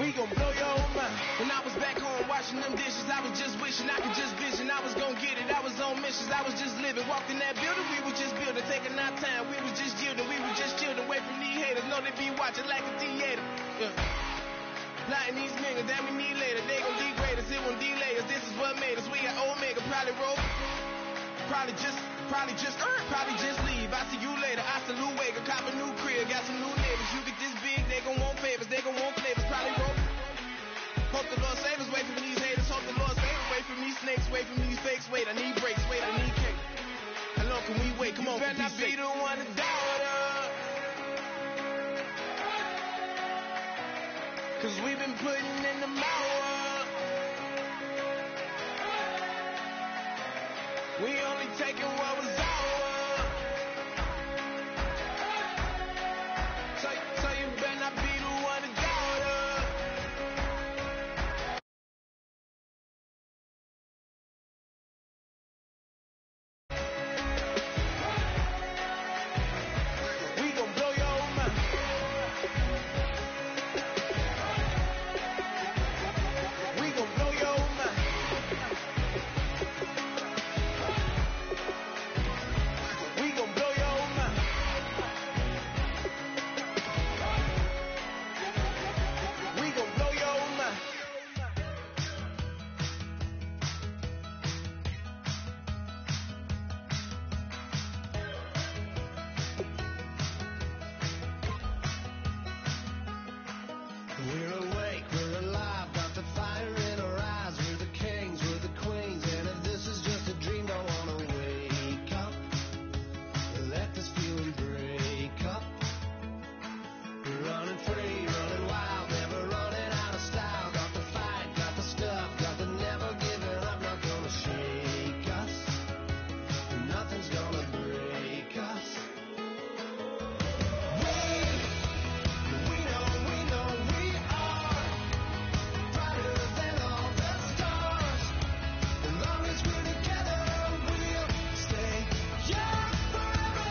We gon' blow your mind. When I was back home washing them dishes, I was just wishing I could just vision. I was gon' get it, I was on missions, I was just living. Walked in that building, we was just building, taking our time. We was just yielding, we was just chilling away from these haters. Know they be watching like a theater. Plotting these niggas that we need later. They gon' degrade us, it won't delay us. This is what made us. We got Omega, probably roll. Probably just leave. I see you later. I salute Wake. Cop a new crib. Got some new neighbors. You get this big, they gon' want favors. They gon' want flavors. Probably roll. Hope the Lord save us. Wait for these haters. Hope the Lord save us. Wait for me snakes. Wait for me fakes. Wait, I need breaks. Wait, I need cake. How long can we wait? Come on, better not be the one to doubt us. Cause we've been putting in the hours. We only taking what was ours. So you better not be the one to doubt us. We gon' blow your mind. We gon' blow your mind. We gon' blow your mind. We gon' blow your mind. We're awake, we're alive, got the fire in our eyes. We're the kings, we're the queens, and if this is just a dream, don't wanna wake up. Let this feeling break up. We're running free, running wild, never running out of style. Got the fight, got the stuff, got the never giving up. Not gonna shake us, nothing's gonna break us. We know we are brighter than all the stars. As long as we're together, we'll stay young forever.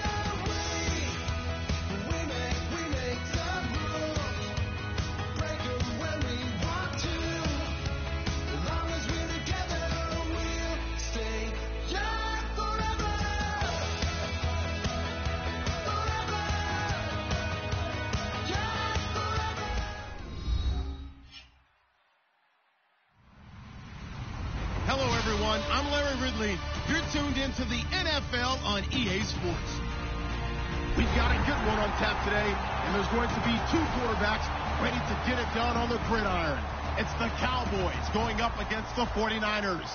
We make the rules, break 'em when we want to. As long as we're together, we'll stay young forever. Forever. Young forever. Hello, everyone. I'm Larry Ridley. You're tuned into the NFL on EA Sports. We've got a good one on tap today, and there's going to be two quarterbacks ready to get it done on the gridiron. It's the Cowboys going up against the 49ers.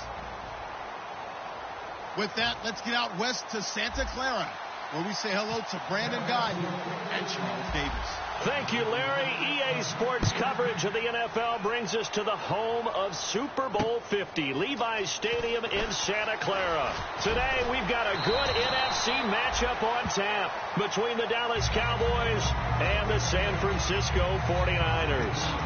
With that, let's get out west to Santa Clara, where we say hello to Brandon Guyton and Charles Davis. Thank you, Larry. EA Sports coverage of the NFL brings us to the home of Super Bowl 50, Levi's Stadium in Santa Clara. Today, we've got a good NFC matchup on tap between the Dallas Cowboys and the San Francisco 49ers.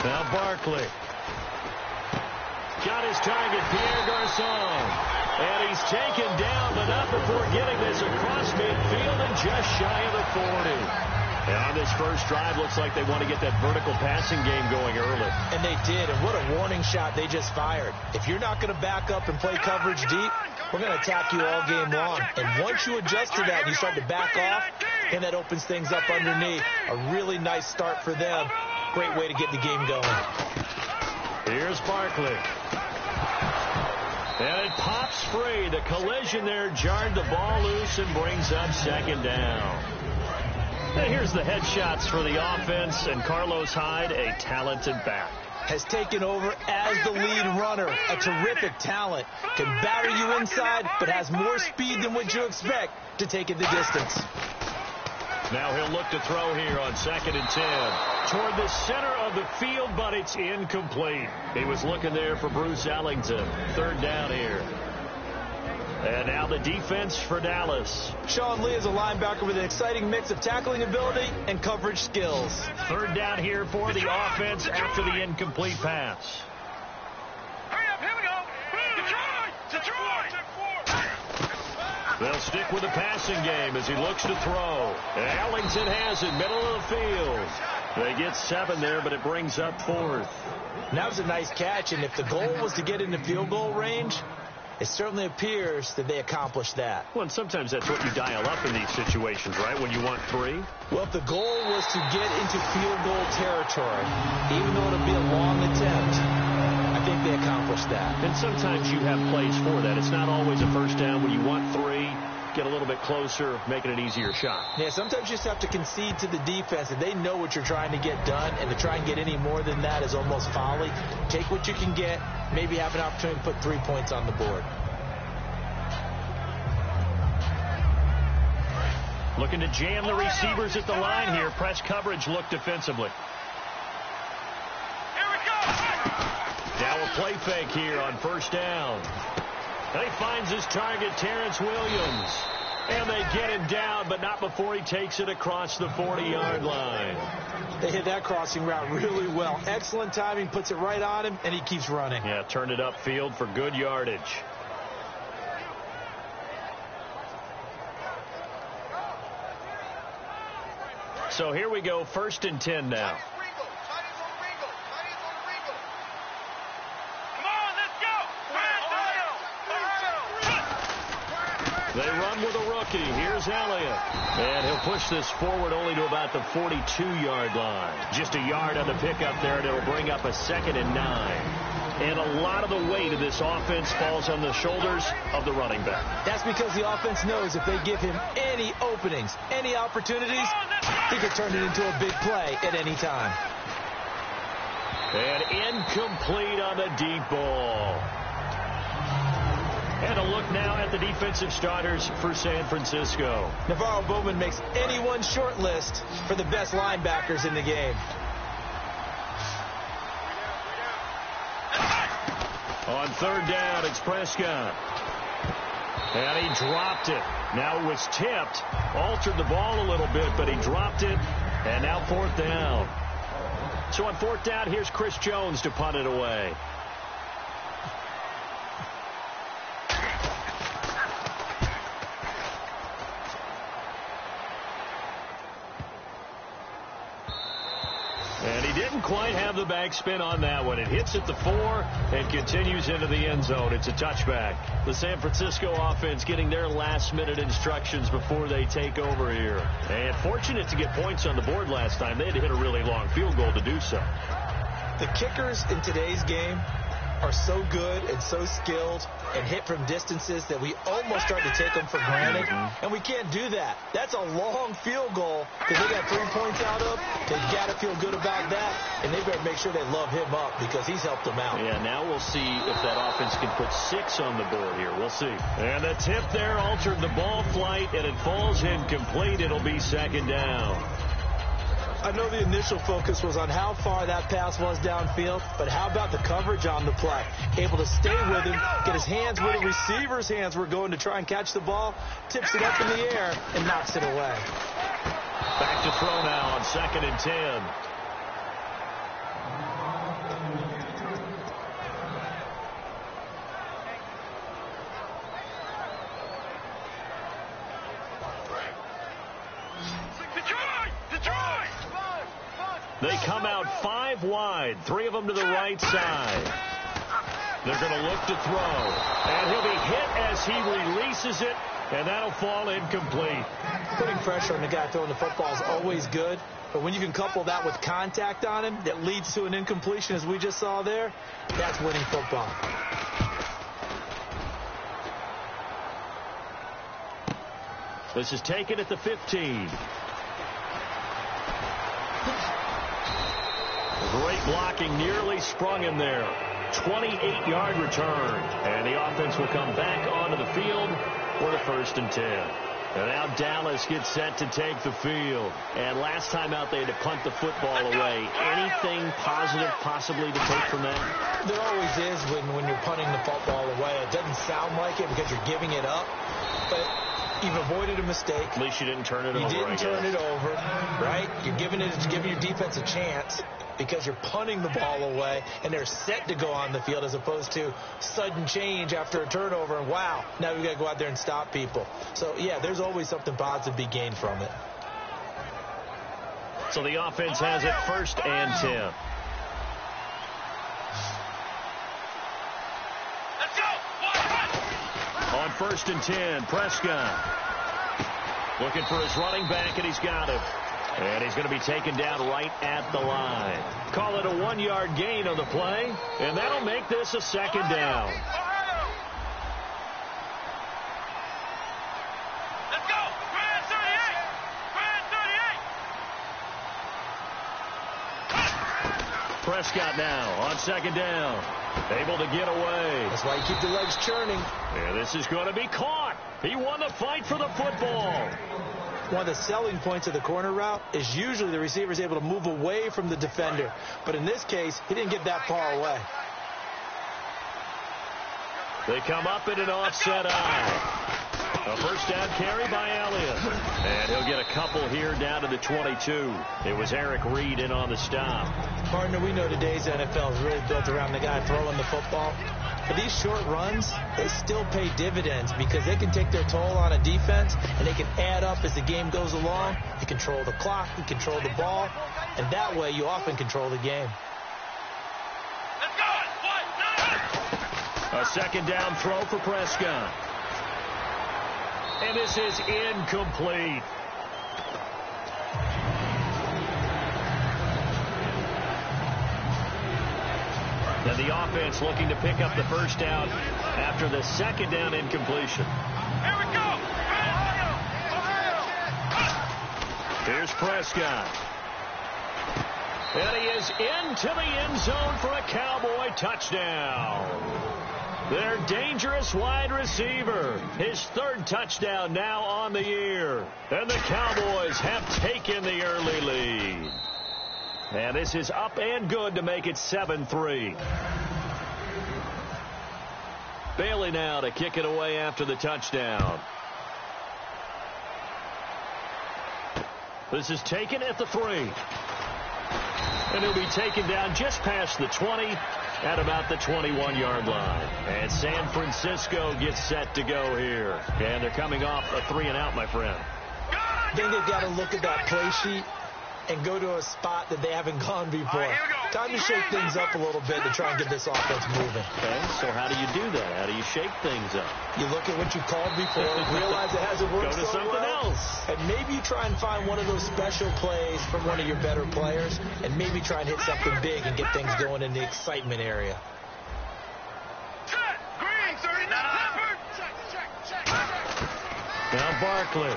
Now Barkley. Got his target, Pierre Garçon. And he's taken down, but not before getting this across midfield and just shy of the 40. And on this first drive, looks like they want to get that vertical passing game going early. And they did, and what a warning shot they just fired. If you're not going to back up and play coverage deep, we're going to attack you all game long. And once you adjust to that and you start to back off, then that opens things up underneath. A really nice start for them. Great way to get the game going. Here's Barkley. And it pops free. The collision there jarred the ball loose and brings up second down. And here's the headshots for the offense, and Carlos Hyde, a talented back. Has taken over as the lead runner. A terrific talent. Can batter you inside, but has more speed than what you expect to take it the distance. Now he'll look to throw here on 2nd and 10. Toward the center of the field, but it's incomplete. He was looking there for Bruce Ellington. 3rd down here. And now the defense for Dallas. Sean Lee is a linebacker with an exciting mix of tackling ability and coverage skills. Third down here for the offense after the incomplete pass. Hurry up, here we go. They'll stick with the passing game as he looks to throw. Ellington has it, middle of the field. They get 7 there, but it brings up 4th. That was a nice catch, and if the goal was to get into field goal range, it certainly appears that they accomplished that. Well, and sometimes that's what you dial up in these situations, right, when you want 3? Well, if the goal was to get into field goal territory, even though it'll be a long attempt, I think they accomplished that. And sometimes you have plays for that. It's not always a first down when you want 3. Get a little bit closer, make it an easier shot. Yeah, sometimes you just have to concede to the defense, and they know what you're trying to get done, and to try and get any more than that is almost folly. Take what you can get, maybe have an opportunity to put 3 points on the board. Looking to jam the receivers at the line here. Press coverage look defensively. Here we go. Now a play fake here on first down. And he finds his target, Terrence Williams. And they get him down, but not before he takes it across the 40-yard line. They hit that crossing route really well. Excellent timing, puts it right on him, and he keeps running. Yeah, turned it upfield for good yardage. So here we go, 1st and 10 now. They run with a rookie. Here's Elliott. And he'll push this forward only to about the 42-yard line. Just a yard on the pickup there, and it'll bring up a 2nd and 9. And a lot of the weight of this offense falls on the shoulders of the running back. That's because the offense knows if they give him any openings, any opportunities, he can turn it into a big play at any time. And incomplete on the deep ball. And a look now at the defensive starters for San Francisco. Navarro Bowman makes anyone's short list for the best linebackers in the game. On 3rd down, it's Prescott. And he dropped it. Now it was tipped. Altered the ball a little bit, but he dropped it. And now 4th down. So on 4th down, here's Chris Jones to punt it away. And he didn't quite have the backspin on that one. It hits at the 4 and continues into the end zone. It's a touchback. The San Francisco offense getting their last-minute instructions before they take over here. And fortunate to get points on the board last time. They had to hit a really long field goal to do so. The kickers in today's game are so good and so skilled and hit from distances that we almost start to take them for granted. And we can't do that. That's a long field goal that they got 3 points out of. They've got to feel good about that, and they better make sure they love him up because he's helped them out. Yeah, now we'll see if that offense can put 6 on the board here. We'll see. And the tip there altered the ball flight, and it falls incomplete. It'll be 2nd down. I know the initial focus was on how far that pass was downfield, but how about the coverage on the play? Able to stay with him, get his hands where the receiver's hands were going to try and catch the ball, tips it up in the air, and knocks it away. Back to throw now on 2nd and 10. They come out 5 wide, 3 of them to the right side. They're going to look to throw. And he'll be hit as he releases it, and that'll fall incomplete. Putting pressure on the guy throwing the football is always good, but when you can couple that with contact on him that leads to an incompletion, as we just saw there, that's winning football. This is taken at the 15. Great blocking, nearly sprung him there. 28-yard return. And the offense will come back onto the field for the 1st and 10. And now Dallas gets set to take the field. And last time out, they had to punt the football away. Anything positive possibly to take from that? There always is when you're punting the football away. It doesn't sound like it because you're giving it up, but you've avoided a mistake. At least you didn't turn it over. You didn't turn it over, right? You're giving your defense a chance because you're punting the ball away, and they're set to go on the field as opposed to sudden change after a turnover, and wow, now we've got to go out there and stop people. So, yeah, there's always something positive to be gained from it. So the offense has it 1st and 10. Let's go. On 1st and 10, Prescott looking for his running back, and he's got him. And he's going to be taken down right at the line. Call it a 1-yard gain on the play, and that'll make this a 2nd down. Let's go. Brand 38. Brand 38. Prescott now on 2nd down. Able to get away. That's why you keep the legs churning. And this is going to be caught. He won the fight for the football. One of the selling points of the corner route is usually the receiver is able to move away from the defender. But in this case, he didn't get that far away. They come up in an offset eye. A 1st down carry by Elliott. And he'll get a couple here down to the 22. It was Eric Reed in on the stop. Partner, we know today's NFL is really built around the guy throwing the football. But these short runs, they still pay dividends because they can take their toll on a defense, and they can add up as the game goes along. You control the clock, you control the ball, and that way you often control the game. Let's go. A 2nd down throw for Prescott. And this is incomplete. And the offense looking to pick up the 1st down after the 2nd down incompletion. Here we go. Here's Prescott. And he is into the end zone for a Cowboy touchdown. Their dangerous wide receiver. His 3rd touchdown now on the year. And the Cowboys have taken the early lead. And this is up and good to make it 7-3. Bailey now to kick it away after the touchdown. This is taken at the 3. And he'll be taken down just past the 20 at about the 21-yard line. And San Francisco gets set to go here. And they're coming off a 3-and-out, my friend. I think they've got to look at that play sheet and go to a spot that they haven't gone before. Time to shake things up a little bit to try and get this offense moving. Okay, so how do you do that? How do you shake things up? You look at what you called before, realize it hasn't worked Go to so something well, else. and maybe you try and find one of those special plays from one of your better players, and maybe try and hit something big and get things going in the excitement area. Green 39. Now Barkley.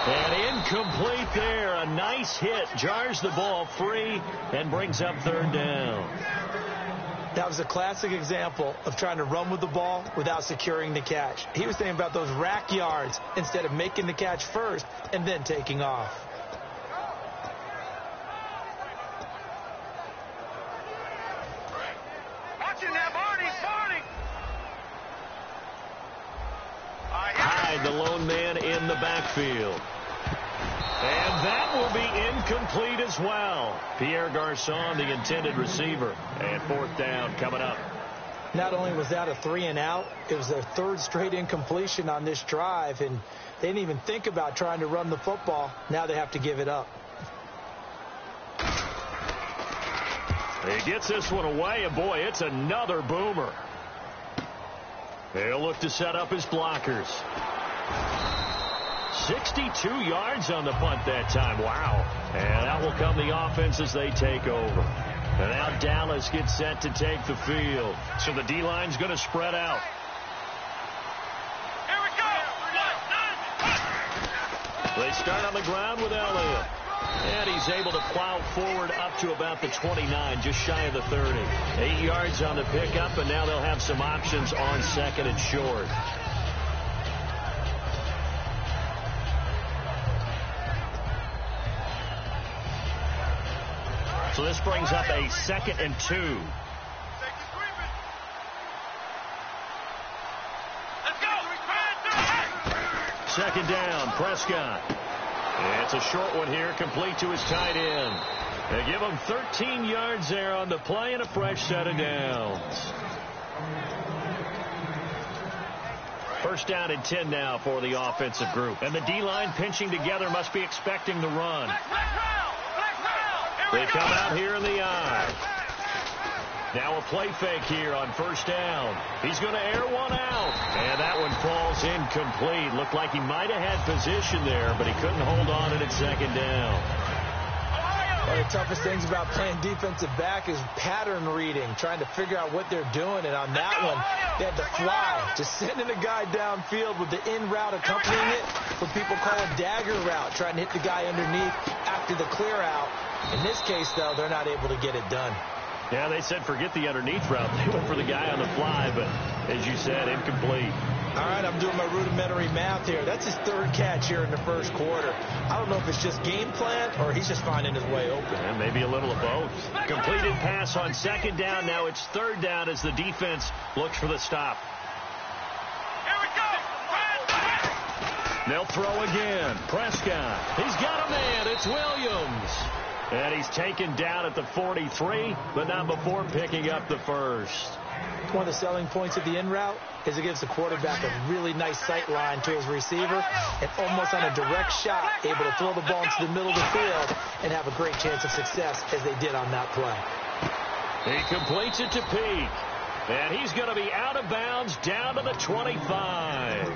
And incomplete there. A nice hit. Jars the ball free and brings up 3rd down. That was a classic example of trying to run with the ball without securing the catch. He was thinking about those rack yards instead of making the catch first and then taking off. Watching that, Barney. Hyde, the lone man in the backfield. And that will be incomplete as well. Pierre Garçon, the intended receiver. And 4th down coming up. Not only was that a 3-and-out, it was their 3rd straight incompletion on this drive, and they didn't even think about trying to run the football. Now they have to give it up. He gets this one away, and boy, it's another boomer. He'll look to set up his blockers. 62 yards on the punt that time. Wow. And out will come the offense as they take over. And now Dallas gets set to take the field. So the D-line's going to spread out. Here we go. They start on the ground with Elliott. And he's able to plow forward up to about the 29, just shy of the 30. 8 yards on the pickup, and now they'll have some options on 2nd and short. So this brings up a 2nd and 2. Let's go. 2nd down, Prescott. It's a short one here, complete to his tight end. They give him 13 yards there on the play and a fresh set of downs. 1st down and 10 now for the offensive group. And the D-line pinching together must be expecting the run. They come out here in the eye. Now a play fake here on 1st down. He's going to air one out. And that one falls incomplete. Looked like he might have had position there, but he couldn't hold on it at 2nd down. One of the toughest things about playing defensive back is pattern reading, trying to figure out what they're doing. And on that one, they had to fly, just sending a guy downfield with the in route accompanying it, what people call a dagger route, trying to hit the guy underneath after the clear out. In this case, though, they're not able to get it done. Yeah, they said forget the underneath route. They went for the guy on the fly, but as you said, incomplete. All right, I'm doing my rudimentary math here. That's his 3rd catch here in the 1st quarter. I don't know if it's just game plan or he's just finding his way open. And maybe a little of both. Completed pass on 2nd down. Now it's 3rd down as the defense looks for the stop. Here we go. They'll throw again. Prescott. He's got a man. It's Williams. And he's taken down at the 43, but not before picking up the 1st. One of the selling points of the in route is it gives the quarterback a really nice sight line to his receiver and almost on a direct shot able to throw the ball into the middle of the field and have a great chance of success as they did on that play. He completes it to Peak. And he's going to be out of bounds down to the 25.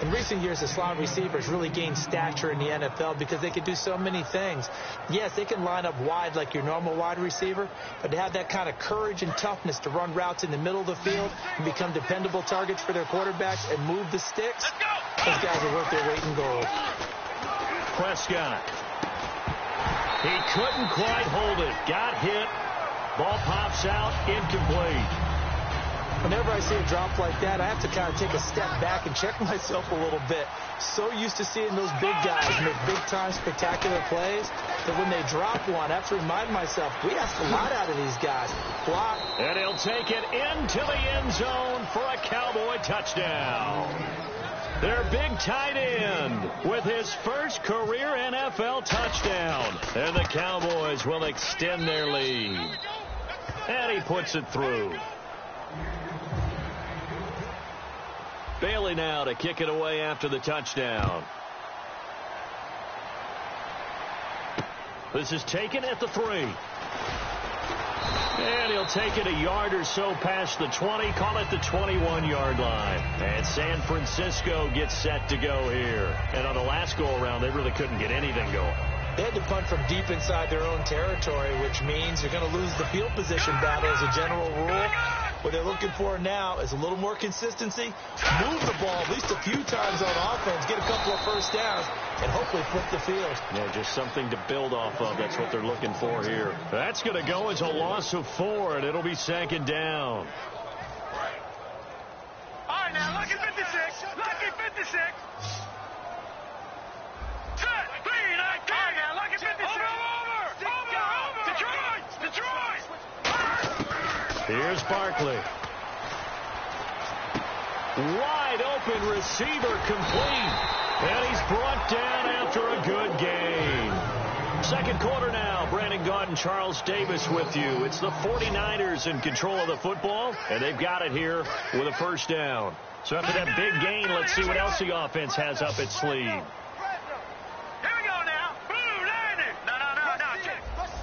In recent years, the slot receivers really gained stature in the NFL because they can do so many things. Yes, they can line up wide like your normal wide receiver, but to have that kind of courage and toughness to run routes in the middle of the field and become dependable targets for their quarterbacks and move the sticks, those guys are worth their weight in gold. Prescott. He couldn't quite hold it. Got hit. Ball pops out. Incomplete. Whenever I see a drop like that, I have to kind of take a step back and check myself a little bit. So used to seeing those big guys make big-time spectacular plays that when they drop one, I have to remind myself, we ask a lot out of these guys. Block. And he'll take it into the end zone for a Cowboy touchdown. Their big tight end with his 1st career NFL touchdown. And the Cowboys will extend their lead. And he puts it through. Bailey now to kick it away after the touchdown. This is taken at the 3. And he'll take it a yard or so past the 20, call it the 21-yard line. And San Francisco gets set to go here. And on the last go-around, they really couldn't get anything going. They had to punt from deep inside their own territory, which means you're going to lose the field position battle as a general rule. What they're looking for now is a little more consistency, move the ball at least a few times on offense, get a couple of 1st downs, and hopefully flip the field. Yeah, just something to build off of. That's what they're looking for here. That's going to go as a loss of 4, and it'll be 2nd down. All right, now, lucky 56. Lucky 56. Set, clean, I can. All right, now, lucky 56. Over. Detroit. Here's Barkley. Wide open receiver complete. And he's brought down after a good game. 2nd quarter now. Brandon Gaudin, Charles Davis with you. It's the 49ers in control of the football, and they've got it here with a 1st down. So after that big gain, let's see what else the offense has up its sleeve. Here we go now. Boom, landed. No. Let's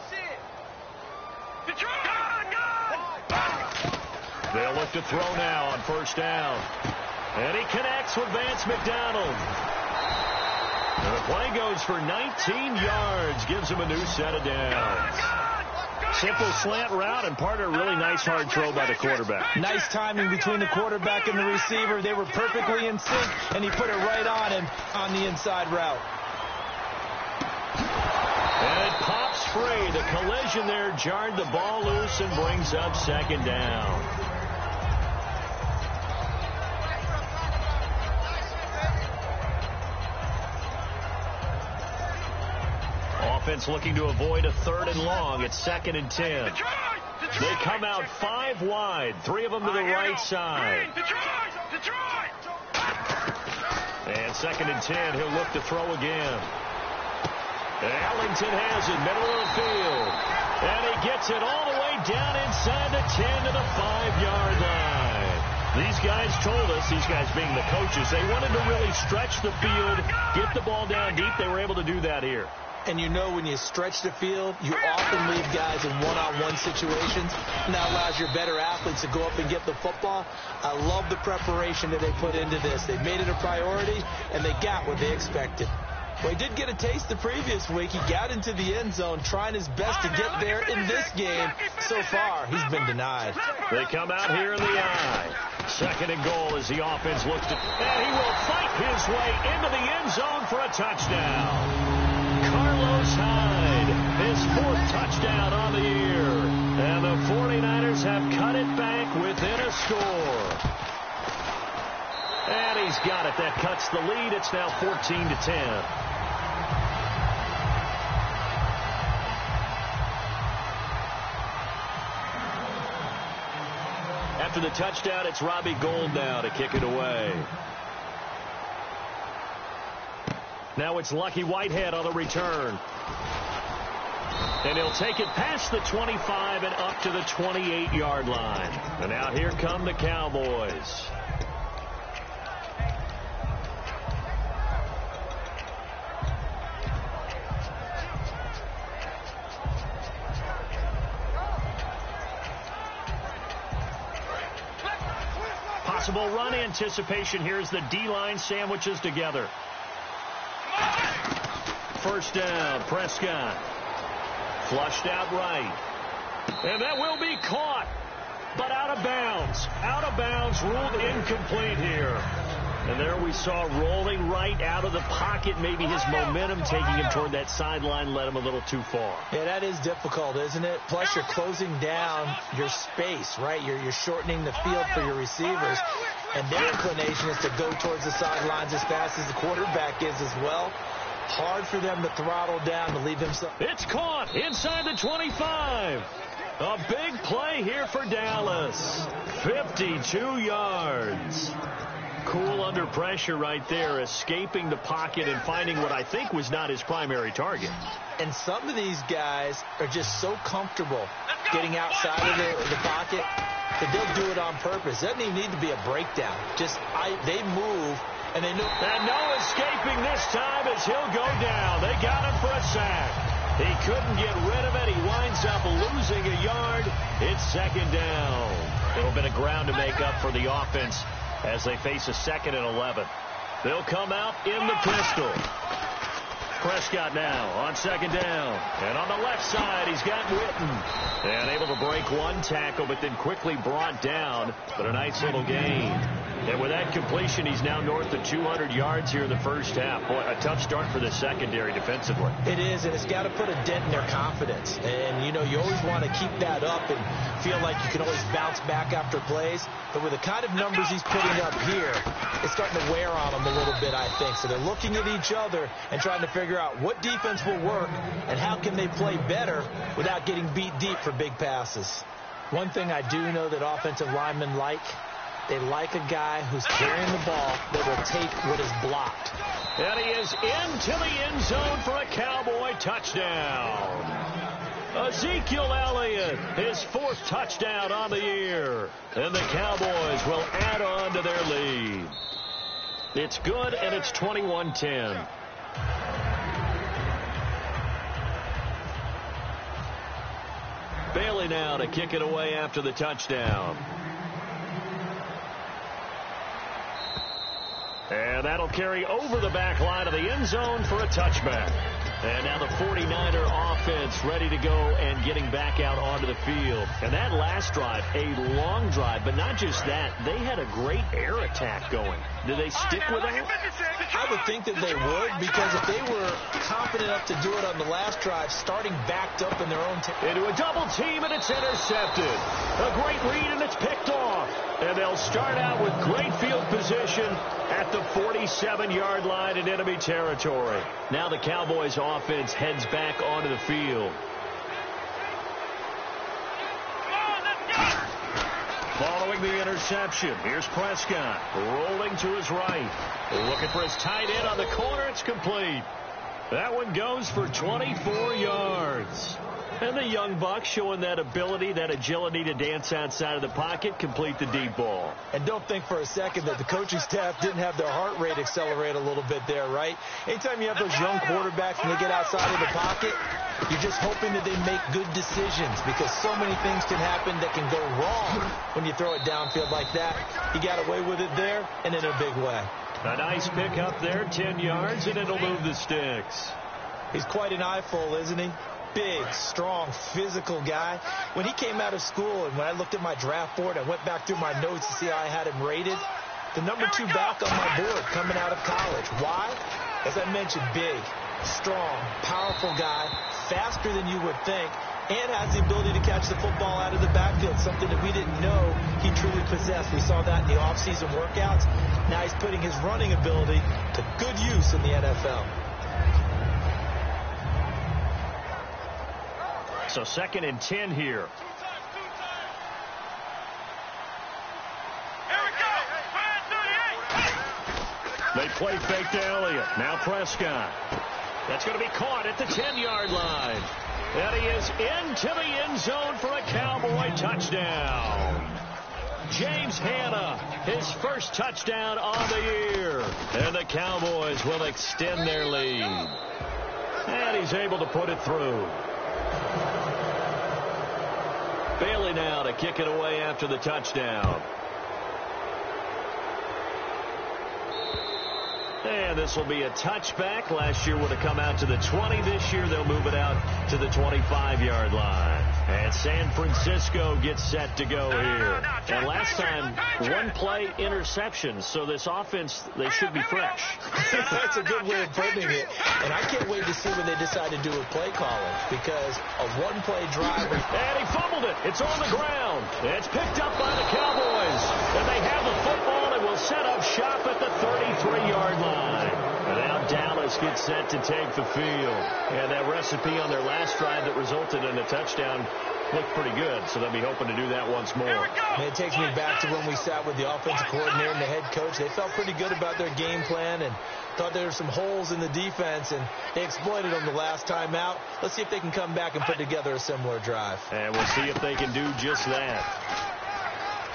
see it. Detroit. Gone. They'll look to throw now on 1st down. And he connects with Vance McDonald. And the play goes for 19 yards. Gives him a new set of downs. Simple slant route and part of a really nice hard throw by the quarterback. Nice timing between the quarterback and the receiver. They were perfectly in sync, and he put it right on him on the inside route. And it pops free. The collision there jarred the ball loose and brings up 2nd down. offense looking to avoid a 3rd and long. It's 2nd and 10. They come out 5 wide, 3 of them to the right side. And 2nd and 10, he'll look to throw again. Ellington has it, middle of the field. And he gets it all the way down inside the 10 to the 5-yard line. These guys told us, these guys being the coaches, they wanted to really stretch the field, get the ball down deep. They were able to do that here. And you know when you stretch the field, you often leave guys in one-on-one situations. And that allows your better athletes to go up and get the football. I love the preparation that they put into this. They made it a priority, and they got what they expected. Well, he did get a taste the previous week. He got into the end zone trying his best to get there in this game. So far, he's been denied. They come out here in the eye. 2nd and goal as the offense looks to... And he will fight his way into the end zone for a touchdown. Carlos Hyde, his 4th touchdown on the year. And the 49ers have cut it back within a score. And he's got it. That cuts the lead. It's now 14 to 10. After the touchdown, it's Robbie Gould now to kick it away. Now it's Lucky Whitehead on the return. And he'll take it past the 25 and up to the 28-yard line. And now here come the Cowboys. Possible run anticipation. Here's the D-line sandwiches together. 1st down, Prescott. Flushed out right. And that will be caught, but out of bounds. Out of bounds, ruled incomplete here. And there we saw rolling right out of the pocket. Maybe his momentum taking him toward that sideline led him a little too far. Yeah, that is difficult, isn't it? Plus, you're closing down your space, right? You're shortening the field for your receivers. And their inclination is to go towards the sidelines as fast as the quarterback is as well. Hard for them to throttle down to leave himself. It's caught inside the 25. A big play here for Dallas. 52 yards. Cool under pressure right there, escaping the pocket and finding what I think was not his primary target. And some of these guys are just so comfortable getting outside of the pocket that they'll do it on purpose. Doesn't even need to be a breakdown. They move, and they know. And no escaping this time as he'll go down. They got him for a sack. He couldn't get rid of it. He winds up losing a yard. It's 2nd down. A little bit of ground to make up for the offense as they face a 2nd and 11. They'll come out in the pistol. Prescott now on 2nd down. And on the left side, he's got Witten. And able to break one tackle, but then quickly brought down. But a nice little gain. And with that completion, he's now north of 200 yards here in the first half. Boy, a tough start for the secondary defensively. It is, and it's got to put a dent in their confidence. And, you always want to keep that up and feel like you can always bounce back after plays. But with the kind of numbers he's putting up here, it's starting to wear on them a little bit, I think. So they're looking at each other and trying to figure out what defense will work and how can they play better without getting beat deep for big passes. One thing I do know that offensive linemen like, they like a guy who's carrying the ball that will take what is blocked. And he is into the end zone for a Cowboy touchdown. Ezekiel Elliott, his 4th touchdown on the year. And the Cowboys will add on to their lead. It's good, and it's 21-10. Bailey now to kick it away after the touchdown. And that'll carry over the back line of the end zone for a touchback. And now the 49er offense ready to go and getting back out onto the field. And that last drive, a long drive, but not just that. They had a great air attack going. Do they stick with that? I would think that they would, because if they were confident enough to do it on the last drive, starting backed up in their own into a double team, and it's intercepted. A great read, and it's picked off. And they'll start out with great field position at the 47-yard line in enemy territory. Now the Cowboys offense heads back onto the field. Following the interception, here's Prescott rolling to his right. Looking for his tight end on the corner. It's complete. That one goes for 24 yards. And the young buck showing that ability, that agility to dance outside of the pocket, complete the deep ball. And don't think for a second that the coaching staff didn't have their heart rate accelerate a little bit there, right? Anytime you have those young quarterbacks and they get outside of the pocket, you're just hoping that they make good decisions because so many things can happen that can go wrong when you throw it downfield like that. He got away with it there and in a big way. A nice pick up there, 10 yards, and it'll move the sticks. He's quite an eyeful, isn't he? Big, strong, physical guy. When he came out of school and when I looked at my draft board, I went back through my notes to see how I had him rated. The number 2 back on my board coming out of college. Why? As I mentioned, big, strong, powerful guy, faster than you would think, and has the ability to catch the football out of the backfield, something that we didn't know he truly possessed. We saw that in the offseason workouts. Now he's putting his running ability to good use in the NFL. So 2nd and 10 here. They play fake to Elliott. Now Prescott. That's going to be caught at the 10-yard line. And he is into the end zone for a Cowboy touchdown. James Hanna, his first touchdown on the year. And the Cowboys will extend their lead. And he's able to put it through. Bailey now to kick it away after the touchdown. And this will be a touchback. Last year would have come out to the 20. This year they'll move it out to the 25-yard line. And San Francisco gets set to go here. And last time, one-play interception. So this offense, they should be fresh. That's a good way of putting it. And I can't wait to see what they decide to do with play calling. Because a one-play drive. And he fumbled it. It's on the ground. It's picked up by the Cowboys. And they have the football and will set up shop at the 33-yard line. And now Dallas gets set to take the field. And that recipe on their last drive that resulted in a touchdown looked pretty good, so they'll be hoping to do that once more. And it takes me back to when we sat with the offensive coordinator and the head coach. They felt pretty good about their game plan and thought there were some holes in the defense, and they exploited them the last time out. Let's see if they can come back and put together a similar drive. And we'll see if they can do just that.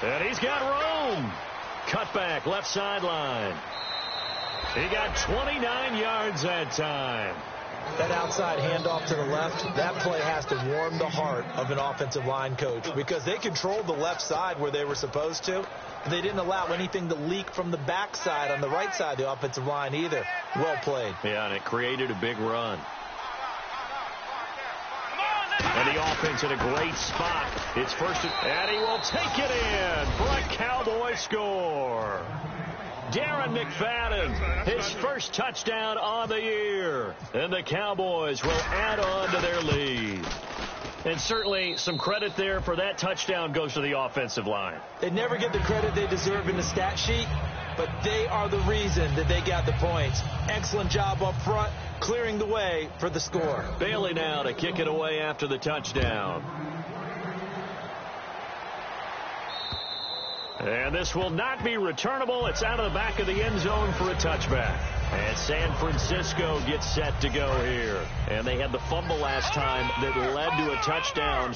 And he's got room. Cut back, left sideline. He got 29 yards that time. That outside handoff to the left, that play has to warm the heart of an offensive line coach because they controlled the left side where they were supposed to. They didn't allow anything to leak from the backside on the right side of the offensive line either. Well played. Yeah, and it created a big run. And the offense in a great spot. It's first, and he will take it in for a Cowboy score. Darren McFadden, his first touchdown on the year. And the Cowboys will add on to their lead. And certainly some credit there for that touchdown goes to the offensive line. They never get the credit they deserve in the stat sheet, but they are the reason that they got the points. Excellent job up front, clearing the way for the score. Bailey now to kick it away after the touchdown. And this will not be returnable. It's out of the back of the end zone for a touchback. And San Francisco gets set to go here. And they had the fumble last time that led to a touchdown.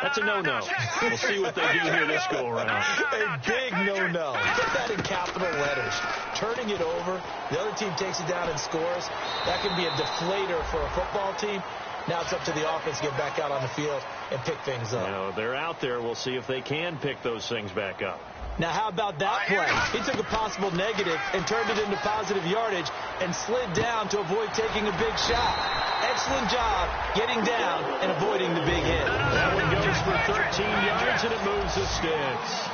That's a no-no. We'll see what they do here this go-around. A big no-no. Put that in capital letters. Turning it over, the other team takes it down and scores. That can be a deflator for a football team. Now it's up to the offense to get back out on the field and pick things up. Now, they're out there. We'll see if they can pick those things back up. Now, how about that play? He took a possible negative and turned it into positive yardage and slid down to avoid taking a big shot. Excellent job getting down and avoiding the big hit. That one goes for 13 yards, and it moves the sticks.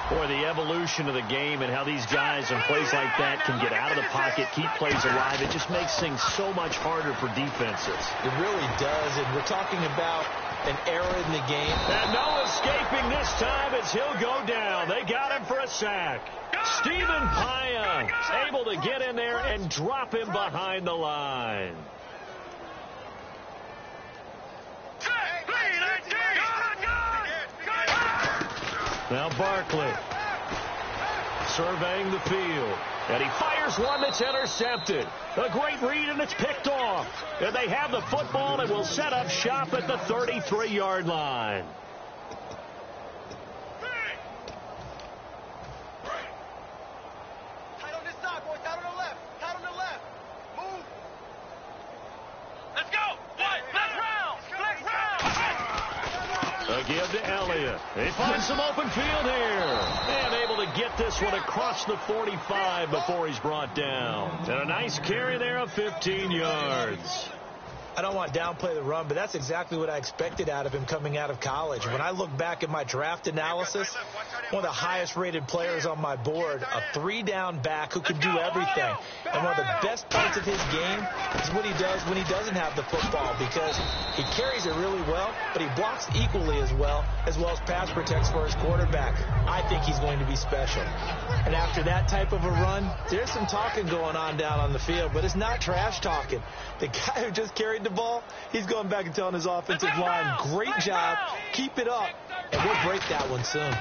Boy, the evolution of the game and how these guys in plays like that can get out of the pocket, keep plays alive, it just makes things so much harder for defenses. It really does, and we're talking about an error in the game. And no escaping this time as he'll go down. They got him for a sack. Stephen Paya able to get in there and drop him behind the line. Now Barkley surveying the field. And he fires one that's intercepted. A great read, and it's picked off. And they have the football and will set up shop at the 33-yard line. Tight on this side, boys. Tight on the left. Tight on the left. Move. Let's go. What? Left round. Left round. A give to Elliott. He finds some open field here. And able to get this one across the 45 before he's brought down. And a nice carry there of 15 yards. I don't want to downplay the run, but that's exactly what I expected out of him coming out of college. When I look back at my draft analysis, one of the highest-rated players on my board, a three-down back who can do everything. And one of the best parts of his game is what he does when he doesn't have the football, because he carries it really well, but he blocks equally as well as pass protects for his quarterback. I think he's going to be special. And after that type of a run, there's some talking going on down on the field, but it's not trash talking. The guy who just carried the ball, he's going back and telling his offensive line, great job, keep it up, and we'll break that one soon.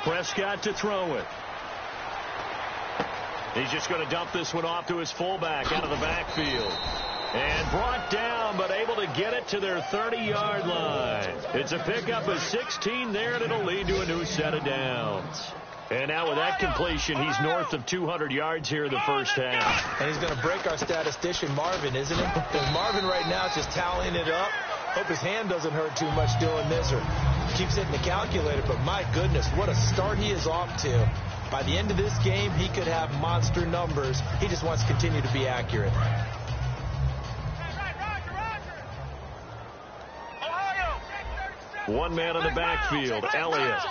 Prescott to throw it. He's just going to dump this one off to his fullback out of the backfield. And brought down, but able to get it to their 30-yard line. It's a pickup of 16 there, and it'll lead to a new set of downs. And now with that completion, he's north of 200 yards here in the first half. And he's going to break our statistician, Marvin, isn't he? Because Marvin right now is just tallying it up. Hope his hand doesn't hurt too much doing this or keeps hitting the calculator. But my goodness, what a start he is off to. By the end of this game, he could have monster numbers. He just wants to continue to be accurate. One man in the backfield, Elliott.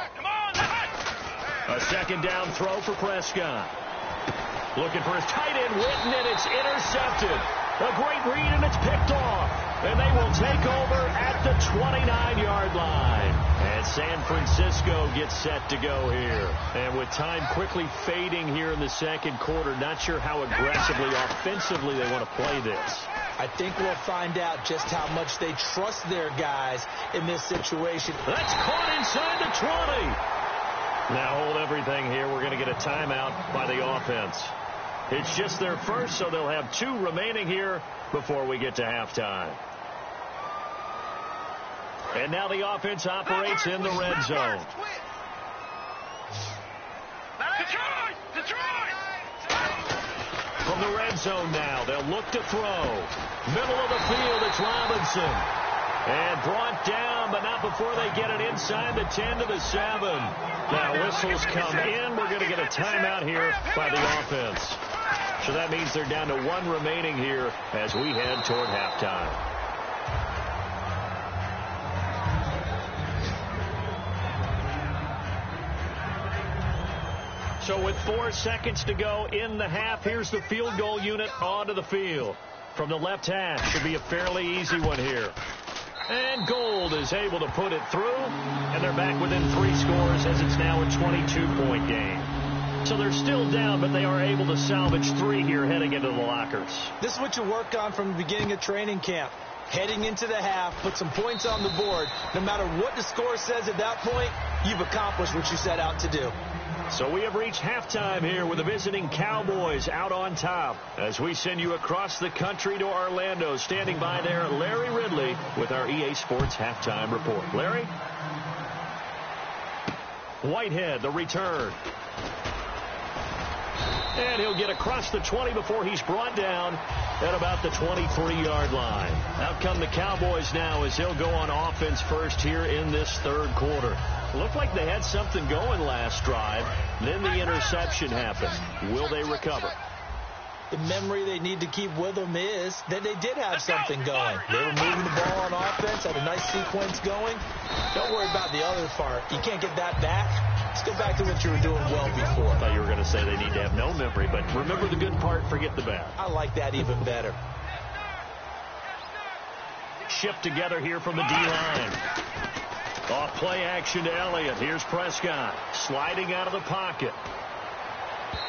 A second down throw for Prescott. Looking for his tight end, Witten, and it's intercepted. A great read, and it's picked off. And they will take over at the 29-yard line. And San Francisco gets set to go here. And with time quickly fading here in the second quarter, not sure how aggressively, offensively they want to play this. I think we'll find out just how much they trust their guys in this situation. That's caught inside the 20. Now hold everything here. We're going to get a timeout by the offense. It's just their first, so they'll have 2 remaining here before we get to halftime. And now the offense operates in the red zone. From the red zone now, they'll look to throw. Middle of the field, it's Robinson. And brought down, but not before they get it inside the 10 to the 7. Now whistles come in. We're going to get a timeout here by the offense. So that means they're down to 1 remaining here as we head toward halftime. So with 4 seconds to go in the half, here's the field goal unit onto the field. From the left hash, should be a fairly easy one here. And Gold is able to put it through, and they're back within 3 scores as it's now a 22-point game. So they're still down, but they are able to salvage 3 here heading into the lockers. This is what you work on from the beginning of training camp. Heading into the half, put some points on the board. No matter what the score says at that point, you've accomplished what you set out to do. So we have reached halftime here with the visiting Cowboys out on top. As we send you across the country to Orlando, standing by there, Larry Ridley with our EA Sports Halftime Report. Larry? Whitehead, the return. And he'll get across the 20 before he's brought down at about the 23-yard line. Out come the Cowboys now as he'll go on offense first here in this third quarter. Looked like they had something going last drive. Then the interception happened. Will they recover? The memory they need to keep with them is that they did have something going. They were moving the ball on offense, had a nice sequence going. Don't worry about the other part. You can't get that back. Let's go back to what you were doing well before. I thought you were going to say they need to have no memory, but remember the good part, forget the bad. I like that even better. shift together here from the D-line. Off play action to Elliott. Here's Prescott sliding out of the pocket.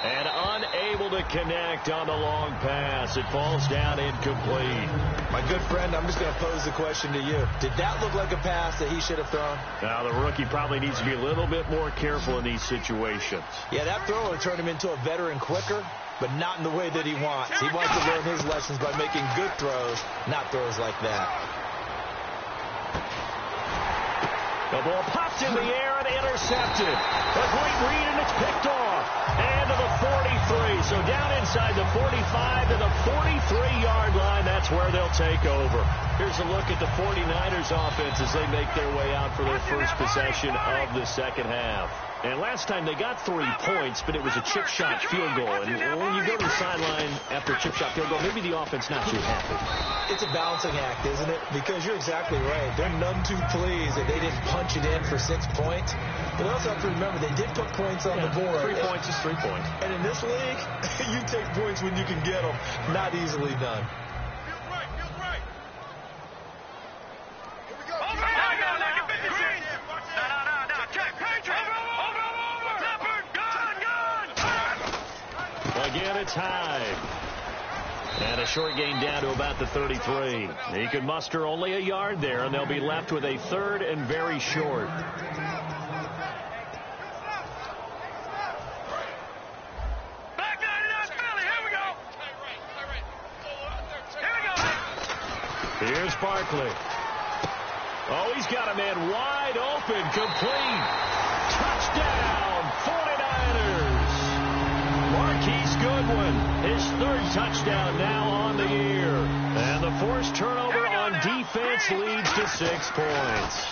And unable to connect on the long pass. It falls down incomplete. My good friend, I'm just going to pose the question to you. Did that look like a pass that he should have thrown? Now, the rookie probably needs to be a little bit more careful in these situations. Yeah, that throw would turn him into a veteran quicker, but not in the way that he wants. He wants to learn his lessons by making good throws, not throws like that. The ball popped in the air and intercepted. A great read, and it's picked off. And to the 43. So down inside the 45 to the 43-yard line. That's where they'll take over. Here's a look at the 49ers offense as they make their way out for their first possession of the second half. And last time they got 3 points, but it was a chip shot field goal. And when you go to the sideline after a chip shot field goal, maybe the offense not too happy. It's a balancing act, isn't it? Because you're exactly right. They're none too pleased that they didn't punch it in for 6 points. But also have to remember, they did put points on the board. 3 points is 3 points. And in this league, you take points when you can get them. Not easily done. Again, it's Hyde. And a short gain down to about the 33. He could muster only a yard there, and they'll be left with a third and very short. Back 99 Philly, here we go. Here we go. Here's Barkley. Oh, he's got a man wide open, complete. Touchdown, 49ers. Marquise Goodwin, his third touchdown now on the year. And the forced turnover on defense leads to 6 points.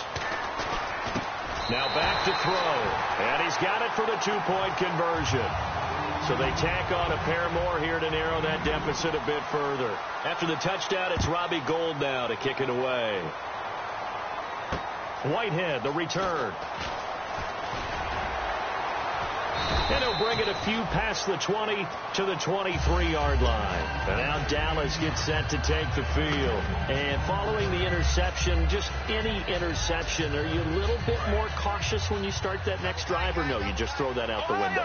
Now back to throw. And he's got it for the 2-point conversion. So they tack on a pair more here to narrow that deficit a bit further. After the touchdown, it's Robbie Gould now to kick it away. Whitehead, the return. And he'll bring it a few past the 20 to the 23-yard line. And now Dallas gets set to take the field. And following the interception, just any interception, are you a little bit more cautious when you start that next drive, or no, you just throw that out the window?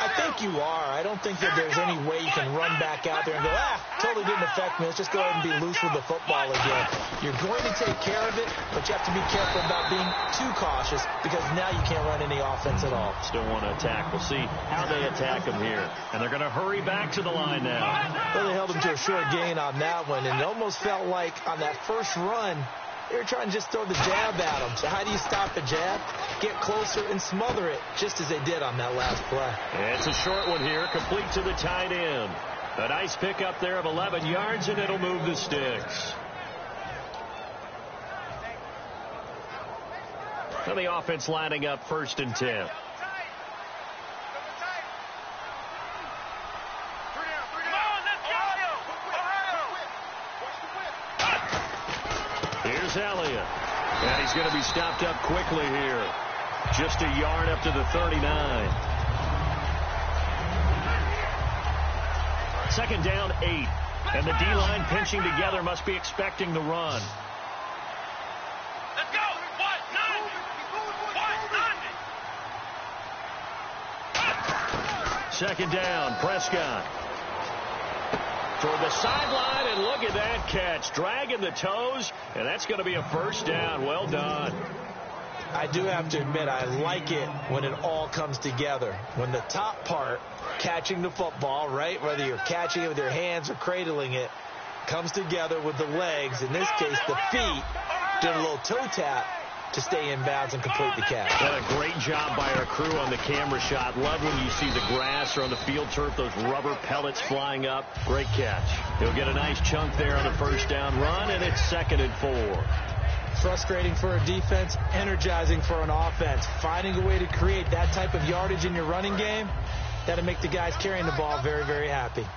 I think you are. I don't think that there's any way you can run back out there and go, totally didn't affect me. Let's just go ahead and be loose with the football again. You're going to take care of it, but you have to be careful about being too cautious because now you can't run any offense at all. Still want to attack. We'll see how they attack him here. And they're going to hurry back to the line now. Well, they held him to a short gain on that one, and it almost felt like on that first run, they were trying to just throw the jab at him. So how do you stop a jab? Get closer and smother it, just as they did on that last play. It's a short one here, complete to the tight end. A nice pickup there of 11 yards, and it'll move the sticks. And the offense lining up 1st and 10. Here's Elliott. And he's going to be stopped up quickly here. Just a yard up to the 39. 2nd down, 8. And the D-line pinching together, must be expecting the run. Let's go. 2nd down, Prescott. Toward the sideline, and look at that catch. Dragging the toes, and that's going to be a 1st down. Well done. I do have to admit, I like it when it all comes together. When the top part, catching the football, right, whether you're catching it with your hands or cradling it, comes together with the legs, in this case the feet, doing a little toe tap to stay in bounds and complete the catch. What a great job by our crew on the camera shot. Love when you see the grass or on the field turf, those rubber pellets flying up. Great catch. He'll get a nice chunk there on the 1st down run, and it's 2nd and 4. Frustrating for a defense, energizing for an offense. Finding a way to create that type of yardage in your running game, that'll make the guys carrying the ball very, very happy.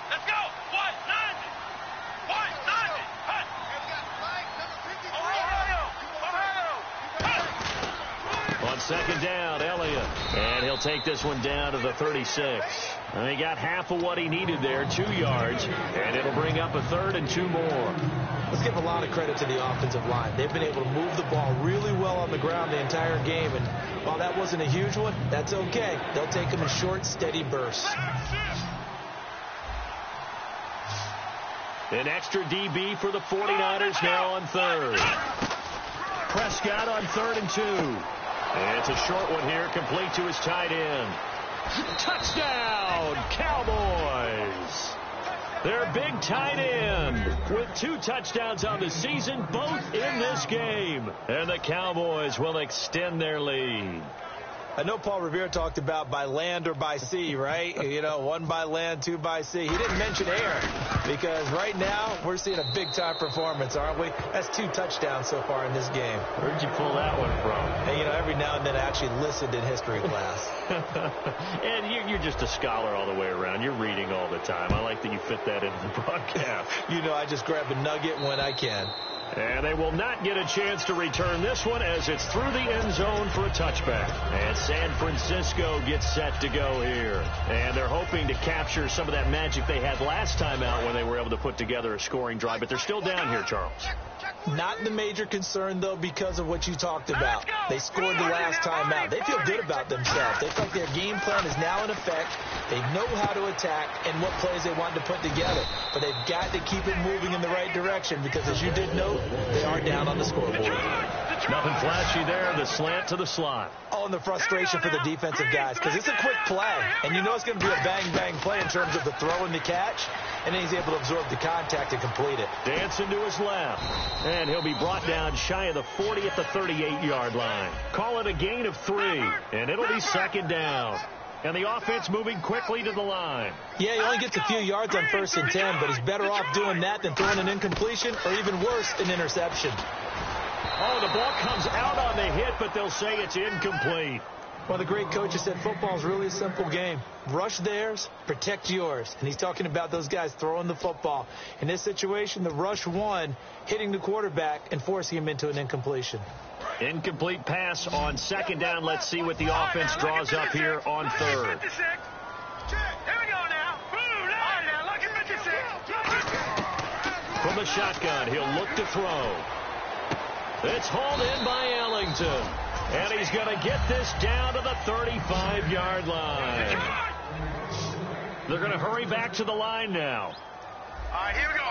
Let's go. 190. On 2nd Second down, Elliott. And he'll take this one down to the 36. And he got half of what he needed there, 2 yards. And it'll bring up a 3rd and 2 more. Let's give a lot of credit to the offensive line. They've been able to move the ball really well on the ground the entire game. And while that wasn't a huge one, that's okay. They'll take them in short, steady bursts. An extra DB for the 49ers now on 3rd. Prescott on 3rd and 2. And it's a short one here, complete to his tight end. Touchdown, Cowboys! Their big tight end with 2 touchdowns on the season, both in this game. And the Cowboys will extend their lead. I know Paul Revere talked about by land or by sea, right? You know, 1 by land, 2 by sea. He didn't mention air because right now we're seeing a big-time performance, aren't we? That's 2 touchdowns so far in this game. Where'd you pull that one from? And, you know, every now and then I actually listened in history class. And you're just a scholar all the way around. You're reading all the time. I like that you fit that into the broadcast. You know, I just grab a nugget when I can. And they will not get a chance to return this one as it's through the end zone for a touchback. And San Francisco gets set to go here. And they're hoping to capture some of that magic they had last time out when they were able to put together a scoring drive. But they're still down here, Charles. Not the major concern, though, because of what you talked about. They scored the last time out. They feel good about themselves. They think their game plan is now in effect. They know how to attack and what plays they want to put together. But they've got to keep it moving in the right direction because, as you did note, they are down on the scoreboard. Nothing flashy there. The slant to the slot. Oh, and the frustration for the defensive guys because it's a quick play. And you know it's going to be a bang-bang play in terms of the throw and the catch. And then he's able to absorb the contact and complete it. Dancing to his left. And he'll be brought down shy of the 40 at the 38-yard line. Call it a gain of 3. And it'll be second down. And the offense moving quickly to the line. Yeah, he only gets a few yards on 1st and 10, but he's better off doing that than throwing an incompletion or even worse, an interception. Oh, the ball comes out on the hit, but they'll say it's incomplete. Well, the great coach has said football is really a simple game. Rush theirs, protect yours. And he's talking about those guys throwing the football. In this situation, the rush won, hitting the quarterback and forcing him into an incompletion. Incomplete pass on second down. Let's see what the offense draws up here on 3rd. Here we go now. Now look at 56. From the shotgun, he'll look to throw. It's hauled in by Ellington. And he's going to get this down to the 35-yard line. They're going to hurry back to the line now. All right, here we go.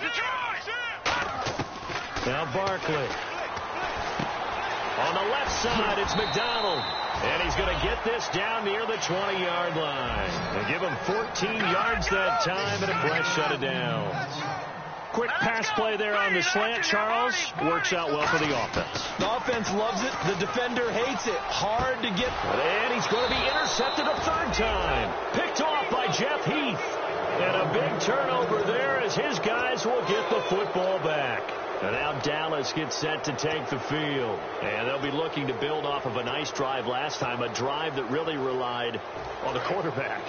Detroit! Now Barkley. On the left side, it's McDonald. And he's going to get this down near the 20-yard line. And give him 14 yards that time and a fresh set of downs. Quick pass play there on the slant, Charles. Works out well for the offense. The offense loves it. The defender hates it. Hard to get. And he's going to be intercepted a 3rd time. Picked off by Jeff Heath. And a big turnover there as his guys will get the football back. And now Dallas gets set to take the field. And they'll be looking to build off of a nice drive last time, a drive that really relied on the quarterback.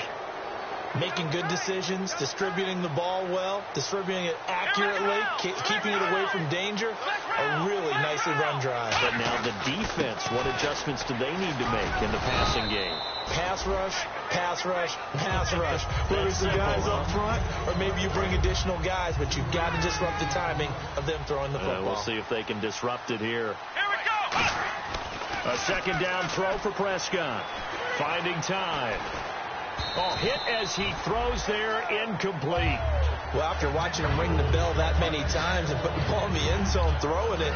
Making good decisions, distributing the ball well, distributing it accurately, keeping it away from danger. A really nicely run drive. But now the defense, what adjustments do they need to make in the passing game? Pass rush, pass rush, pass rush. Whether it's the guys up front or maybe you bring additional guys, but you've got to disrupt the timing of them throwing the football. We'll see if they can disrupt it here. Here we go. A second down throw for Prescott. Finding time. Oh, hit as he throws there, incomplete. Well, after watching him ring the bell that many times and putting the ball in the end zone, throwing it,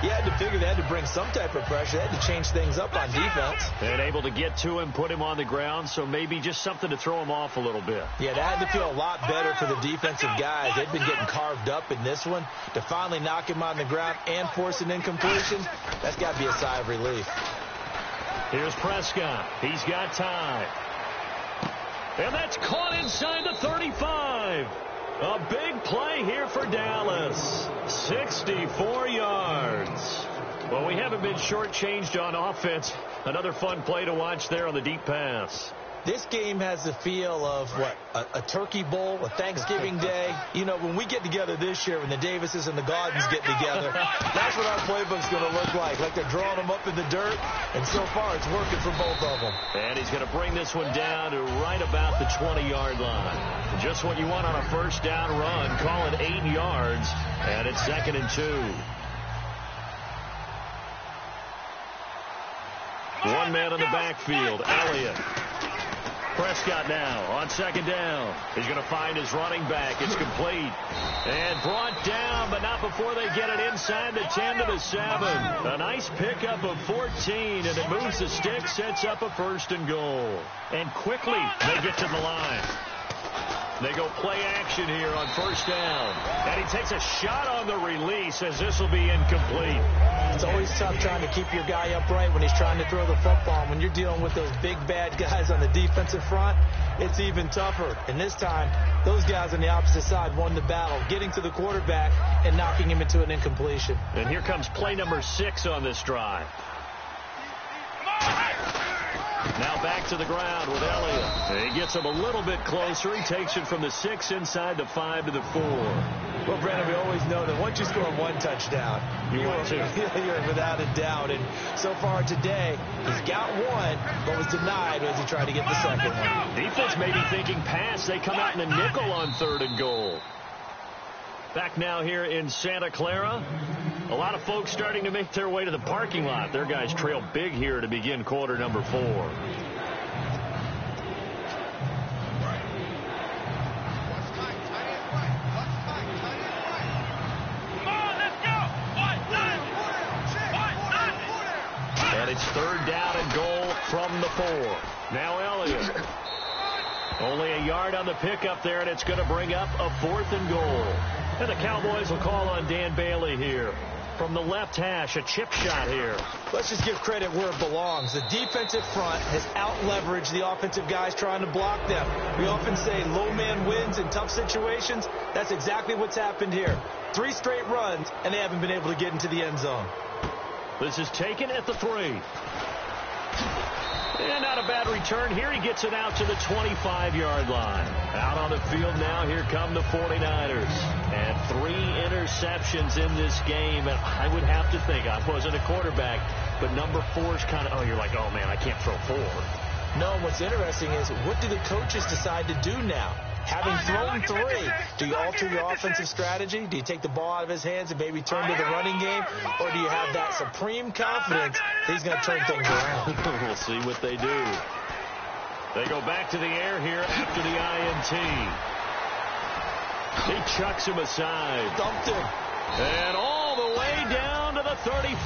you had to figure they had to bring some type of pressure. They had to change things up on defense. And able to get to him, put him on the ground, so maybe just something to throw him off a little bit. Yeah, that had to feel a lot better for the defensive guys. They've been getting carved up in this one. To finally knock him on the ground and force an incompletion, that's got to be a sigh of relief. Here's Prescott. He's got time. And that's caught inside the 35. A big play here for Dallas. 64 yards. Well, we haven't been shortchanged on offense. Another fun play to watch there on the deep pass. This game has the feel of, a turkey bowl, a Thanksgiving day. You know, when we get together this year, when the Davises and the Gardens get together, that's what our playbook's going to look like they're drawing them up in the dirt, and so far it's working for both of them. And he's going to bring this one down to right about the 20-yard line. Just what you want on a first down run. Call it 8 yards, and it's 2nd and 2. One man in the backfield, Elliott. Prescott now on 2nd down. He's going to find his running back. It's complete. And brought down, but not before they get it inside the 10 to the 7. A nice pickup of 14, and it moves the stick, sets up a 1st and goal. And quickly they get to the line. They go play action here on 1st down. And he takes a shot on the release as this will be incomplete. It's always tough trying to keep your guy upright when he's trying to throw the football. When you're dealing with those big, bad guys on the defensive front, it's even tougher. And this time, those guys on the opposite side won the battle, getting to the quarterback and knocking him into an incompletion. And here comes play number 6 on this drive. Now back to the ground with Elliott. He gets him a little bit closer. He takes it from the 6 inside the 5 to the 4. Well, Brandon, we always know that once you score one touchdown, you're without a doubt. And so far today, he's got one, but was denied as he tried to get the second one. Defense may be thinking pass. They come out in a nickel on 3rd and goal. Back now here in Santa Clara. A lot of folks starting to make their way to the parking lot. Their guys trail big here to begin quarter number 4. And it's 3rd down and goal from the 4. Now Elliott. Only a yard on the pickup there, and it's going to bring up a 4th and goal. And the Cowboys will call on Dan Bailey here. From the left hash, a chip shot here. Let's just give credit where it belongs. The defensive front has out-leveraged the offensive guys trying to block them. We often say low man wins in tough situations. That's exactly what's happened here. 3 straight runs, and they haven't been able to get into the end zone. This is taken at the 3. And not a bad return here. He gets it out to the 25-yard line. Out on the field now, here come the 49ers. And 3 interceptions in this game. And I would have to think, I wasn't a quarterback, but number 4 is kind of, you're like, oh, man, I can't throw 4. No, what's interesting is what do the coaches decide to do now? Having thrown 3, do you alter your offensive strategy? Do you take the ball out of his hands and maybe turn to the running game? Or do you have that supreme confidence that he's going to turn things around? We'll see what they do. They go back to the air here after the INT. He chucks him aside. Dumped him. And all the way down to the 35.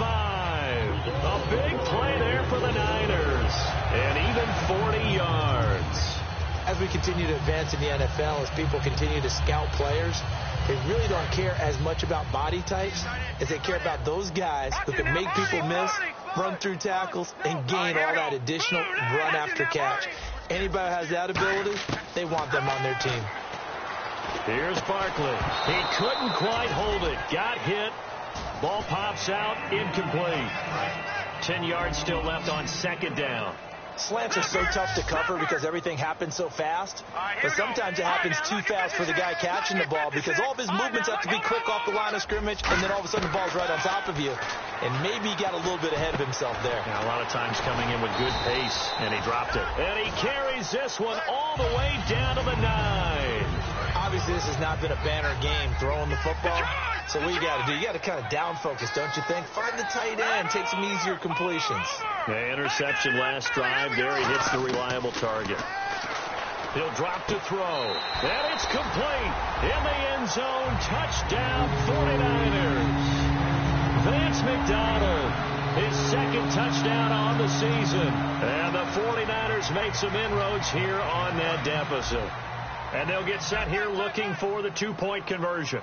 A big play there for the Niners. And even 40 yards. As we continue to advance in the NFL, as people continue to scout players, they really don't care as much about body types as they care about those guys who can make people miss, run through tackles, and gain all that additional run after catch. Anybody who has that ability, they want them on their team. Here's Barkley. He couldn't quite hold it. Got hit. Ball pops out. Incomplete. 10 yards still left on 2nd down. Slants are so tough to cover because everything happens so fast. But sometimes it happens too fast for the guy catching the ball because all of his movements have to be quick off the line of scrimmage, and then all of a sudden the ball's right on top of you. And maybe he got a little bit ahead of himself there. Yeah, a lot of times coming in with good pace, and he dropped it. And he carries this one all the way down to the 9. Obviously, this has not been a banner game throwing the football. So what you got to do, you got to kind of down focus, don't you think? Find the tight end, take some easier completions. The interception last drive. There he hits the reliable target. He'll drop to throw. And it's complete. In the end zone. Touchdown 49ers. Vance McDonald. His 2nd touchdown on the season. And the 49ers make some inroads here on that deficit. And they'll get set here looking for the 2-point conversion.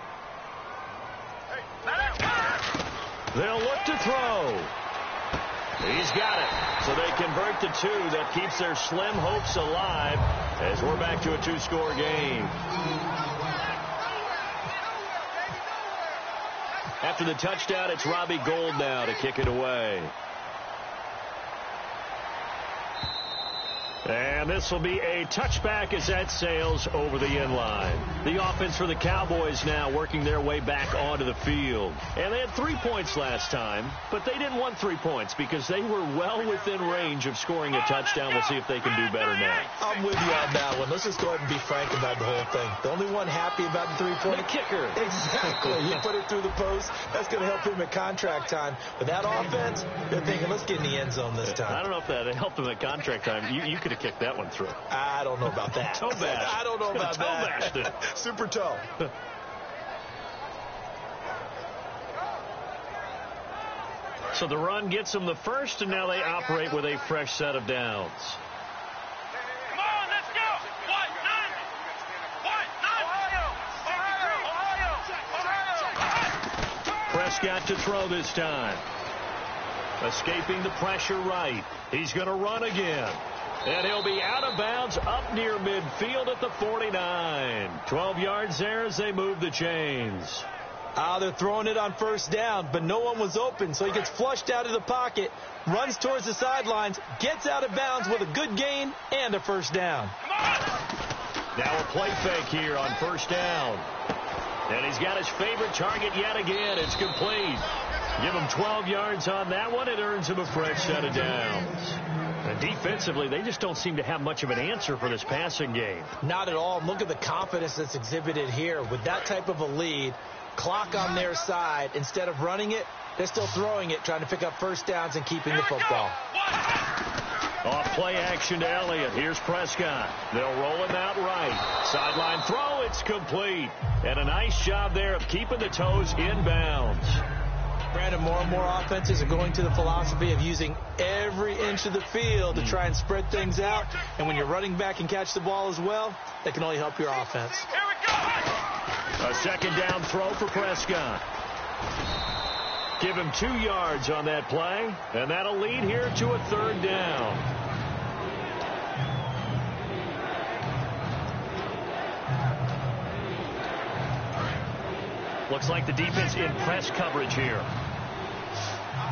They'll look to throw. He's got it. So they convert to 2. That keeps their slim hopes alive as we're back to a 2-score game. After the touchdown, it's Robbie Gould now to kick it away. And this will be a touchback as that sails over the end line. The offense for the Cowboys now working their way back onto the field. And they had 3 points last time, but they didn't want 3 points because they were well within range of scoring a touchdown. We'll see if they can do better now. I'm with you on that one. Let's just go ahead and be frank about the whole thing. The only one happy about the 3-point. The kicker. Exactly. You put it through the post. That's going to help him at contract time. With that offense, they're thinking, let's get in the end zone this time. I don't know if that helped them at contract time. You could have kicked that one through. I don't know about that. Toe bash. I don't know about toe that. Bashed it. Super toe. So the run gets them the first, and now they operate with a fresh set of downs. Come on, let's go. What? Ohio. Prescott to throw this time. Escaping the pressure right. He's going to run again. And he'll be out of bounds up near midfield at the 49. 12 yards there as they move the chains. They're throwing it on first down, but no one was open, so he gets flushed out of the pocket, runs towards the sidelines, gets out of bounds with a good gain and a first down. Now a play fake here on first down. And he's got his favorite target yet again. It's complete. Give him 12 yards on that one. It earns him a fresh set of downs. And defensively, they just don't seem to have much of an answer for this passing game. Not at all. Look at the confidence that's exhibited here. With that type of a lead, clock on their side, instead of running it, they're still throwing it, trying to pick up first downs and keeping the football. Off play action to Elliott. Here's Prescott. They'll roll him out right. Sideline throw. It's complete. And a nice job there of keeping the toes inbounds. Brandon, more and more offenses are going to the philosophy of using every inch of the field to try and spread things out. And when your running back can catch the ball as well, that can only help your offense. Here we go. A second down throw for Prescott. Give him 2 yards on that play, and that'll lead here to a third down. Looks like the defense in press coverage here.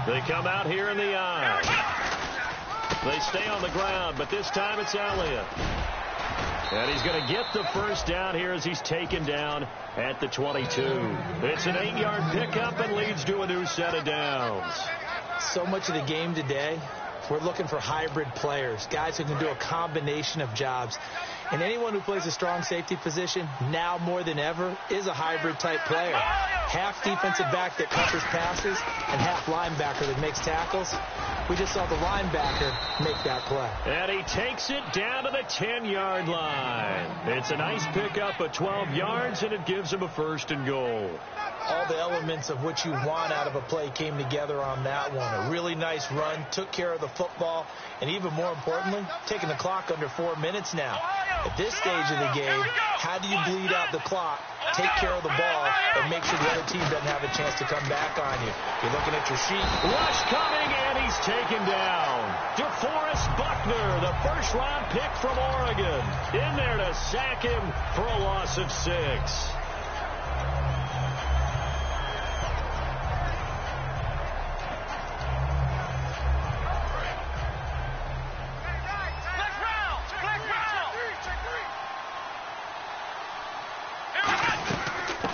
They come out here in the eye. They stay on the ground, but this time it's Elliott. And he's going to get the first down here as he's taken down at the 22. It's an 8-yard pickup and leads to a new set of downs. So much of the game today, we're looking for hybrid players, guys who can do a combination of jobs. And anyone who plays a strong safety position, now more than ever, is a hybrid-type player. Half defensive back that covers passes and half linebacker that makes tackles. We just saw the linebacker make that play. And he takes it down to the 10-yard line. It's a nice pickup of 12 yards, and it gives him a first and goal. All the elements of what you want out of a play came together on that one. A really nice run, took care of the football, and even more importantly, taking the clock under 4 minutes now. At this stage of the game, how do you bleed out the clock, take care of the ball, and make sure the other team doesn't have a chance to come back on you? You're looking at your sheet. Rush coming, and he's taken down. DeForest Buckner, the first-round pick from Oregon, in there to sack him for a loss of 6.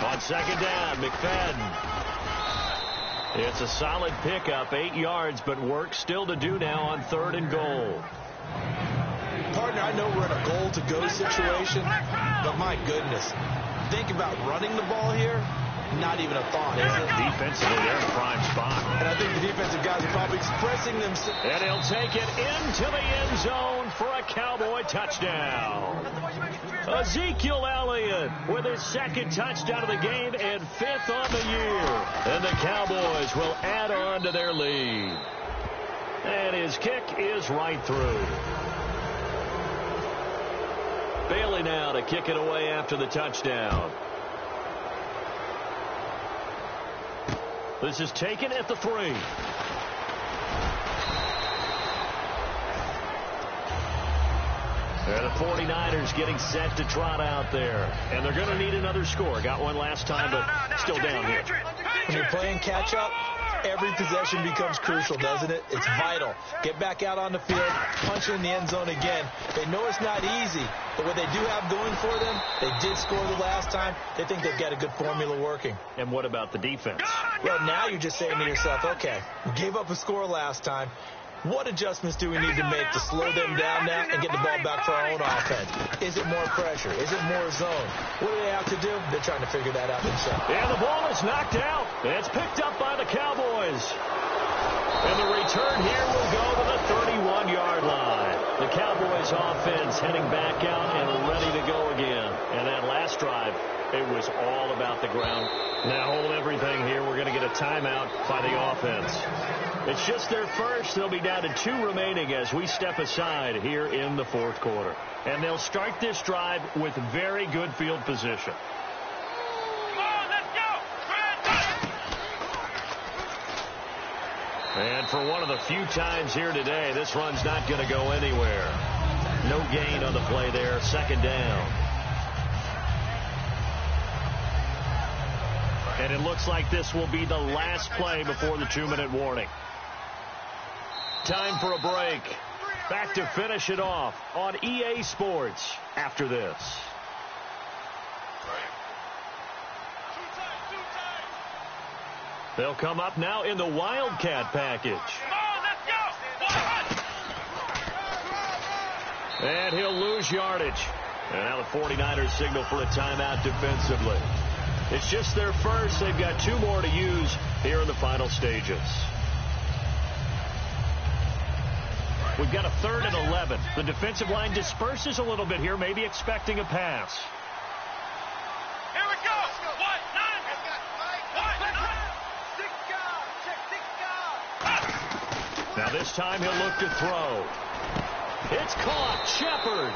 On second down, McFadden. It's a solid pickup, 8 yards, but work still to do now on third and goal. Partner, I know we're in a goal-to-go situation, but my goodness, think about running the ball here. Not even a thought, is it? Defensively, they're in prime spot. And I think the defensive guys are probably expressing themselves. And he'll take it into the end zone for a Cowboy touchdown. Ezekiel Elliott with his second touchdown of the game and 5th on the year. And the Cowboys will add on to their lead. And his kick is right through. Bailey now to kick it away after the touchdown. This is taken at the 3. And the 49ers getting set to trot out there. And they're going to need another score. Got one last time, but still down here. When you're playing catch-up, Every possession becomes crucial, doesn't it? It's vital. Get back out on the field, punch in the end zone again. They know it's not easy, but what they do have going for them, they did score the last time. They think they've got a good formula working. And what about the defense? Well, now you're just saying to yourself, okay, we gave up a score last time. What adjustments do we need to make to slow them down now and get the ball back for our own offense? Is it more pressure? Is it more zone? What do they have to do? They're trying to figure that out themselves. And the ball is knocked out. It's picked up by the Cowboys. And the return here will go to the 31-yard line. The Cowboys offense heading back out and ready to go again. And that last drive, it was all about the ground. Now hold everything here. We're going to get a timeout by the offense. It's just their first. They'll be down to 2 remaining as we step aside here in the fourth quarter. And they'll start this drive with very good field position. Come on, let's go. And for one of the few times here today, this run's not going to go anywhere. No gain on the play there. Second down. And it looks like this will be the last play before the 2-minute warning. Time for a break. Back to finish it off on EA Sports after this. They'll come up now in the Wildcat package. Come on, let's go. And he'll lose yardage. And now the 49ers signal for a timeout defensively. It's just their first. They've got 2 more to use here in the final stages. We've got a 3rd and 11. The defensive line disperses a little bit here, maybe expecting a pass. Here we go. What? 9. Now this time he'll look to throw. It's caught. Shepard.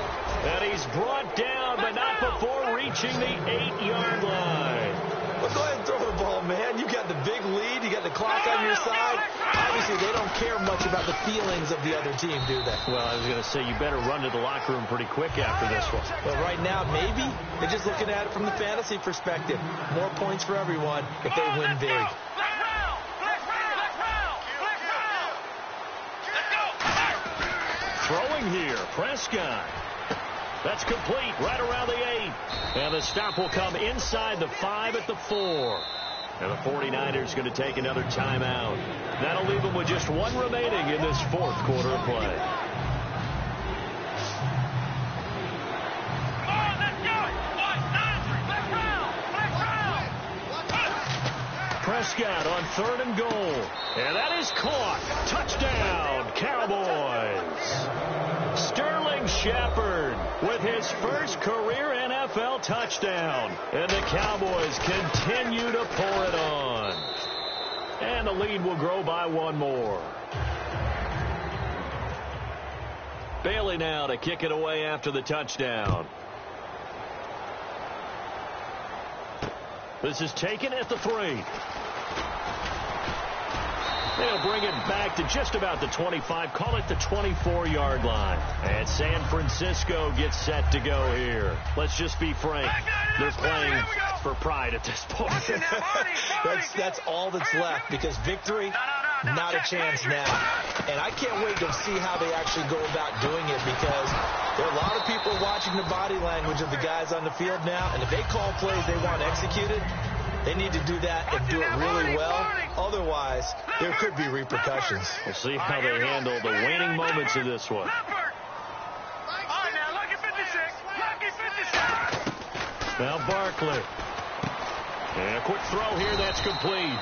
And he's brought down, but not before reaching the 8-yard line. Well, go ahead and throw the ball, man. You got the big lead. You got the clock on your side. Obviously, they don't care much about the feelings of the other team, do they? Well, I was going to say, you better run to the locker room pretty quick after this one. Well, right now, maybe. They're just looking at it from the fantasy perspective. More points for everyone if they win big. Throwing here, Prescott. That's complete right around the 8. And the stop will come inside the 5 at the 4. And the 49ers going to take another timeout. That'll leave them with just 1 remaining in this fourth quarter of play. Prescott on 3rd and goal. And that is caught. Touchdown, Cowboys. Sterling Shepard with his first career NFL touchdown. And the Cowboys continue to pour it on. And the lead will grow by 1 more. Bailey now to kick it away after the touchdown. This is taken at the 3. They'll bring it back to just about the 25. Call it the 24-yard line. And San Francisco gets set to go here. Let's just be frank. They're playing for pride at this point. That's all that's left, because victory, not a chance now. And I can't wait to see how they actually go about doing it, because there are a lot of people watching the body language of the guys on the field now. And if they call plays they want executed, they need to do that and do it really well. Otherwise, there could be repercussions. We'll see how they handle the waning moments of this one. Now Barkley. And a quick throw here. That's complete.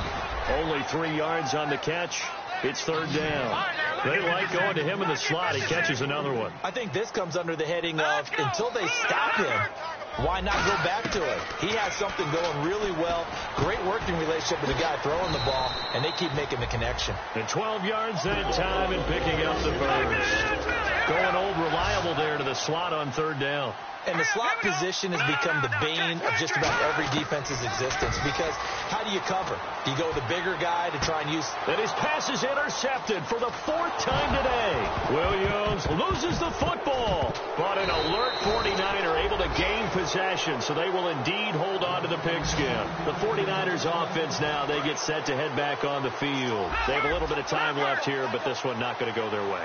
Only 3 yards on the catch. It's 3rd down. They like going to him in the slot. He catches another one. I think this comes under the heading of, until they stop him, why not go back to it? He has something going really well. Great working relationship with the guy throwing the ball, and they keep making the connection. And 12 yards that time and picking up the first. Going old reliable there to the slot on third down. And the slot position has become the bane of just about every defense's existence because how do you cover? Do you go with a bigger guy to try and use... And his pass is intercepted for the 4th time today. Williams loses the football, but an alert 49er able to gain possession, so they will indeed hold on to the pigskin. The 49ers offense now, they get set to head back on the field. They have a little bit of time left here, but this one not going to go their way.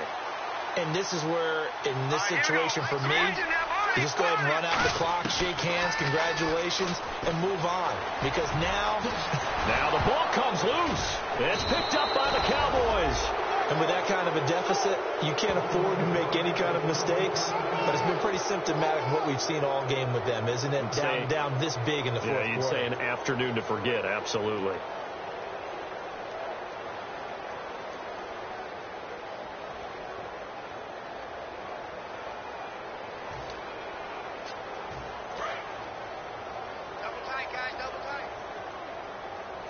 And this is where, in this situation for me, you just go ahead and run out the clock, shake hands, congratulations, and move on. Because now the ball comes loose. It's picked up by the Cowboys. And with that kind of a deficit, you can't afford to make any kind of mistakes. But it's been pretty symptomatic of what we've seen all game with them, isn't it? Down this big in the fourth quarter. Yeah, you'd say an afternoon to forget, absolutely.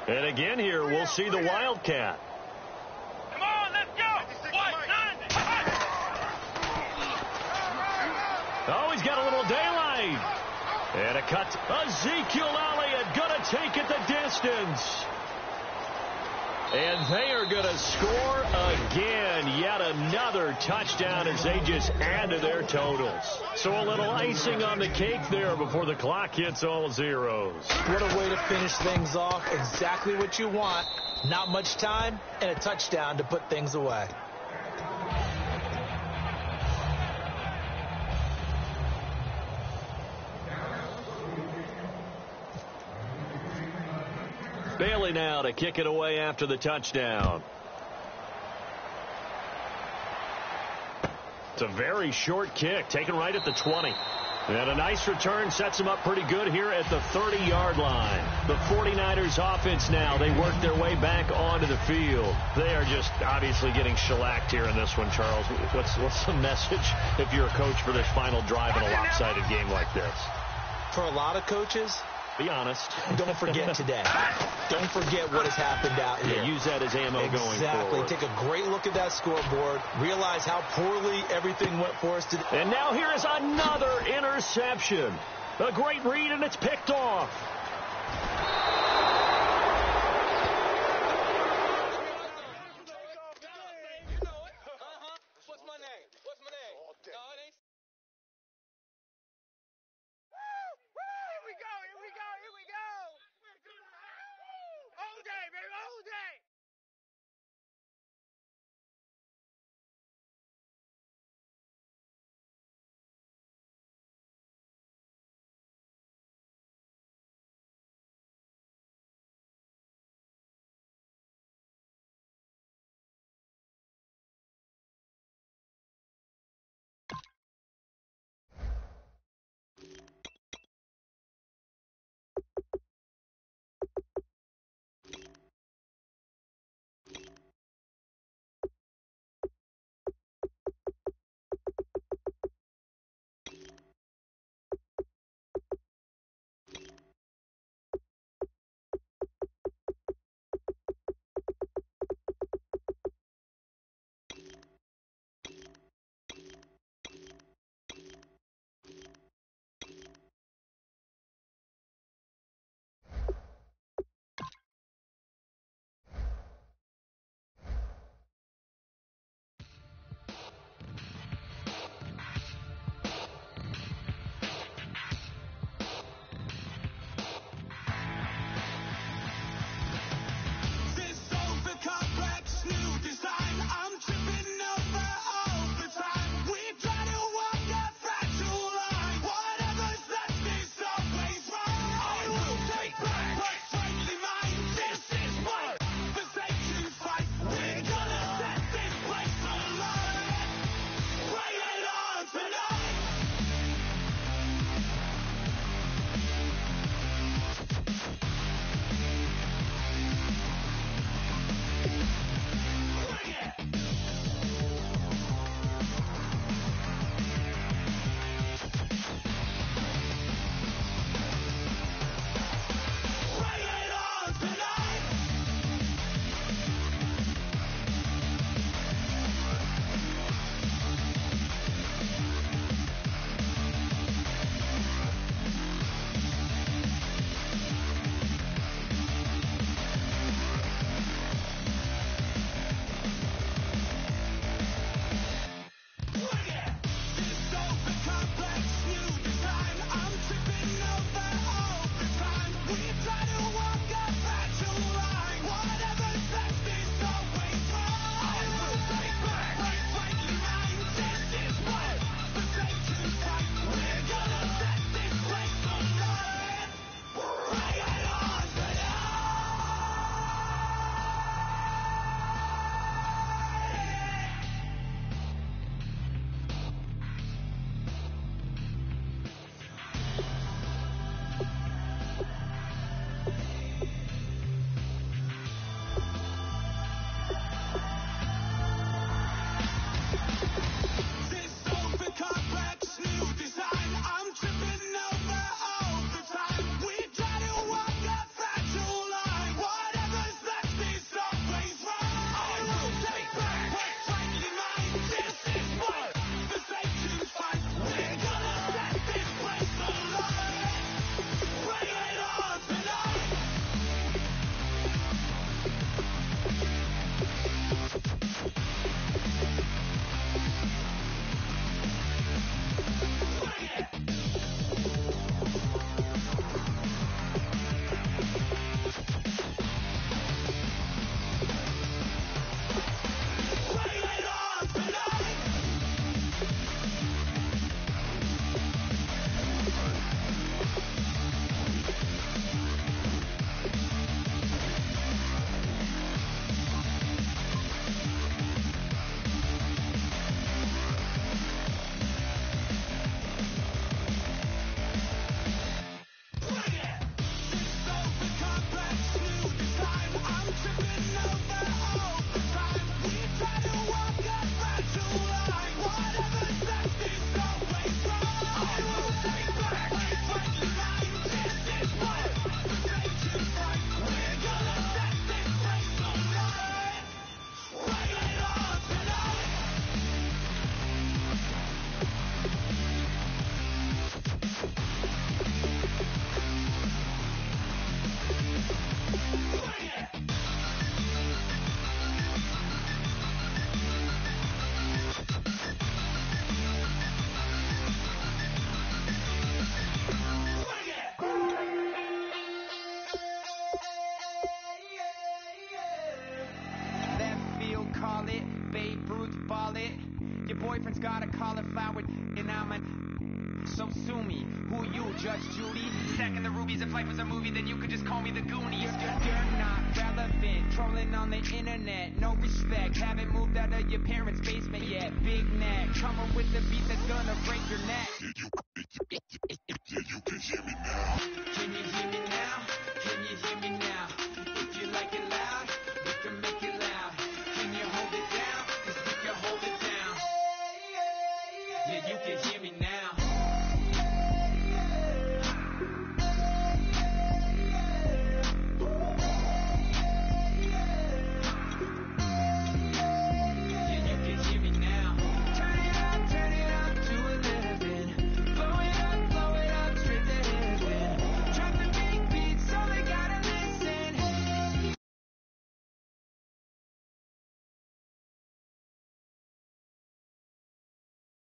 And again here, we'll see the Wildcat. Come on, let's go. Oh, he's got a little daylight. And a cut. Ezekiel Elliott going to take it the distance. And they are going to score again. Yet another touchdown as they just add to their totals. So a little icing on the cake there before the clock hits all zeros. What a way to finish things off. Exactly what you want. Not much time and a touchdown to put things away. Bailey now to kick it away after the touchdown. It's a very short kick, taken right at the 20. And a nice return sets them up pretty good here at the 30-yard line. The 49ers offense now, they work their way back onto the field. They are just obviously getting shellacked here in this one, Charles. What's the message if you're a coach for this final drive in a lopsided game like this? For a lot of coaches, be honest. Don't forget today. Don't forget what has happened out here. Use that as ammo going forward. Exactly. Take a great look at that scoreboard. Realize how poorly everything went for us today. And now here is another interception. A great read, and it's picked off. boyfriend's got a cauliflower, and I'm a... So sue me. Who you, Judge Judy? Stacking the rubies. If life was a movie, then you could just call me the Goonies. You're not relevant. Trolling on the internet. No respect. Haven't moved out of your parents' basement yet. Big neck. Coming with the beat that's gonna break your neck.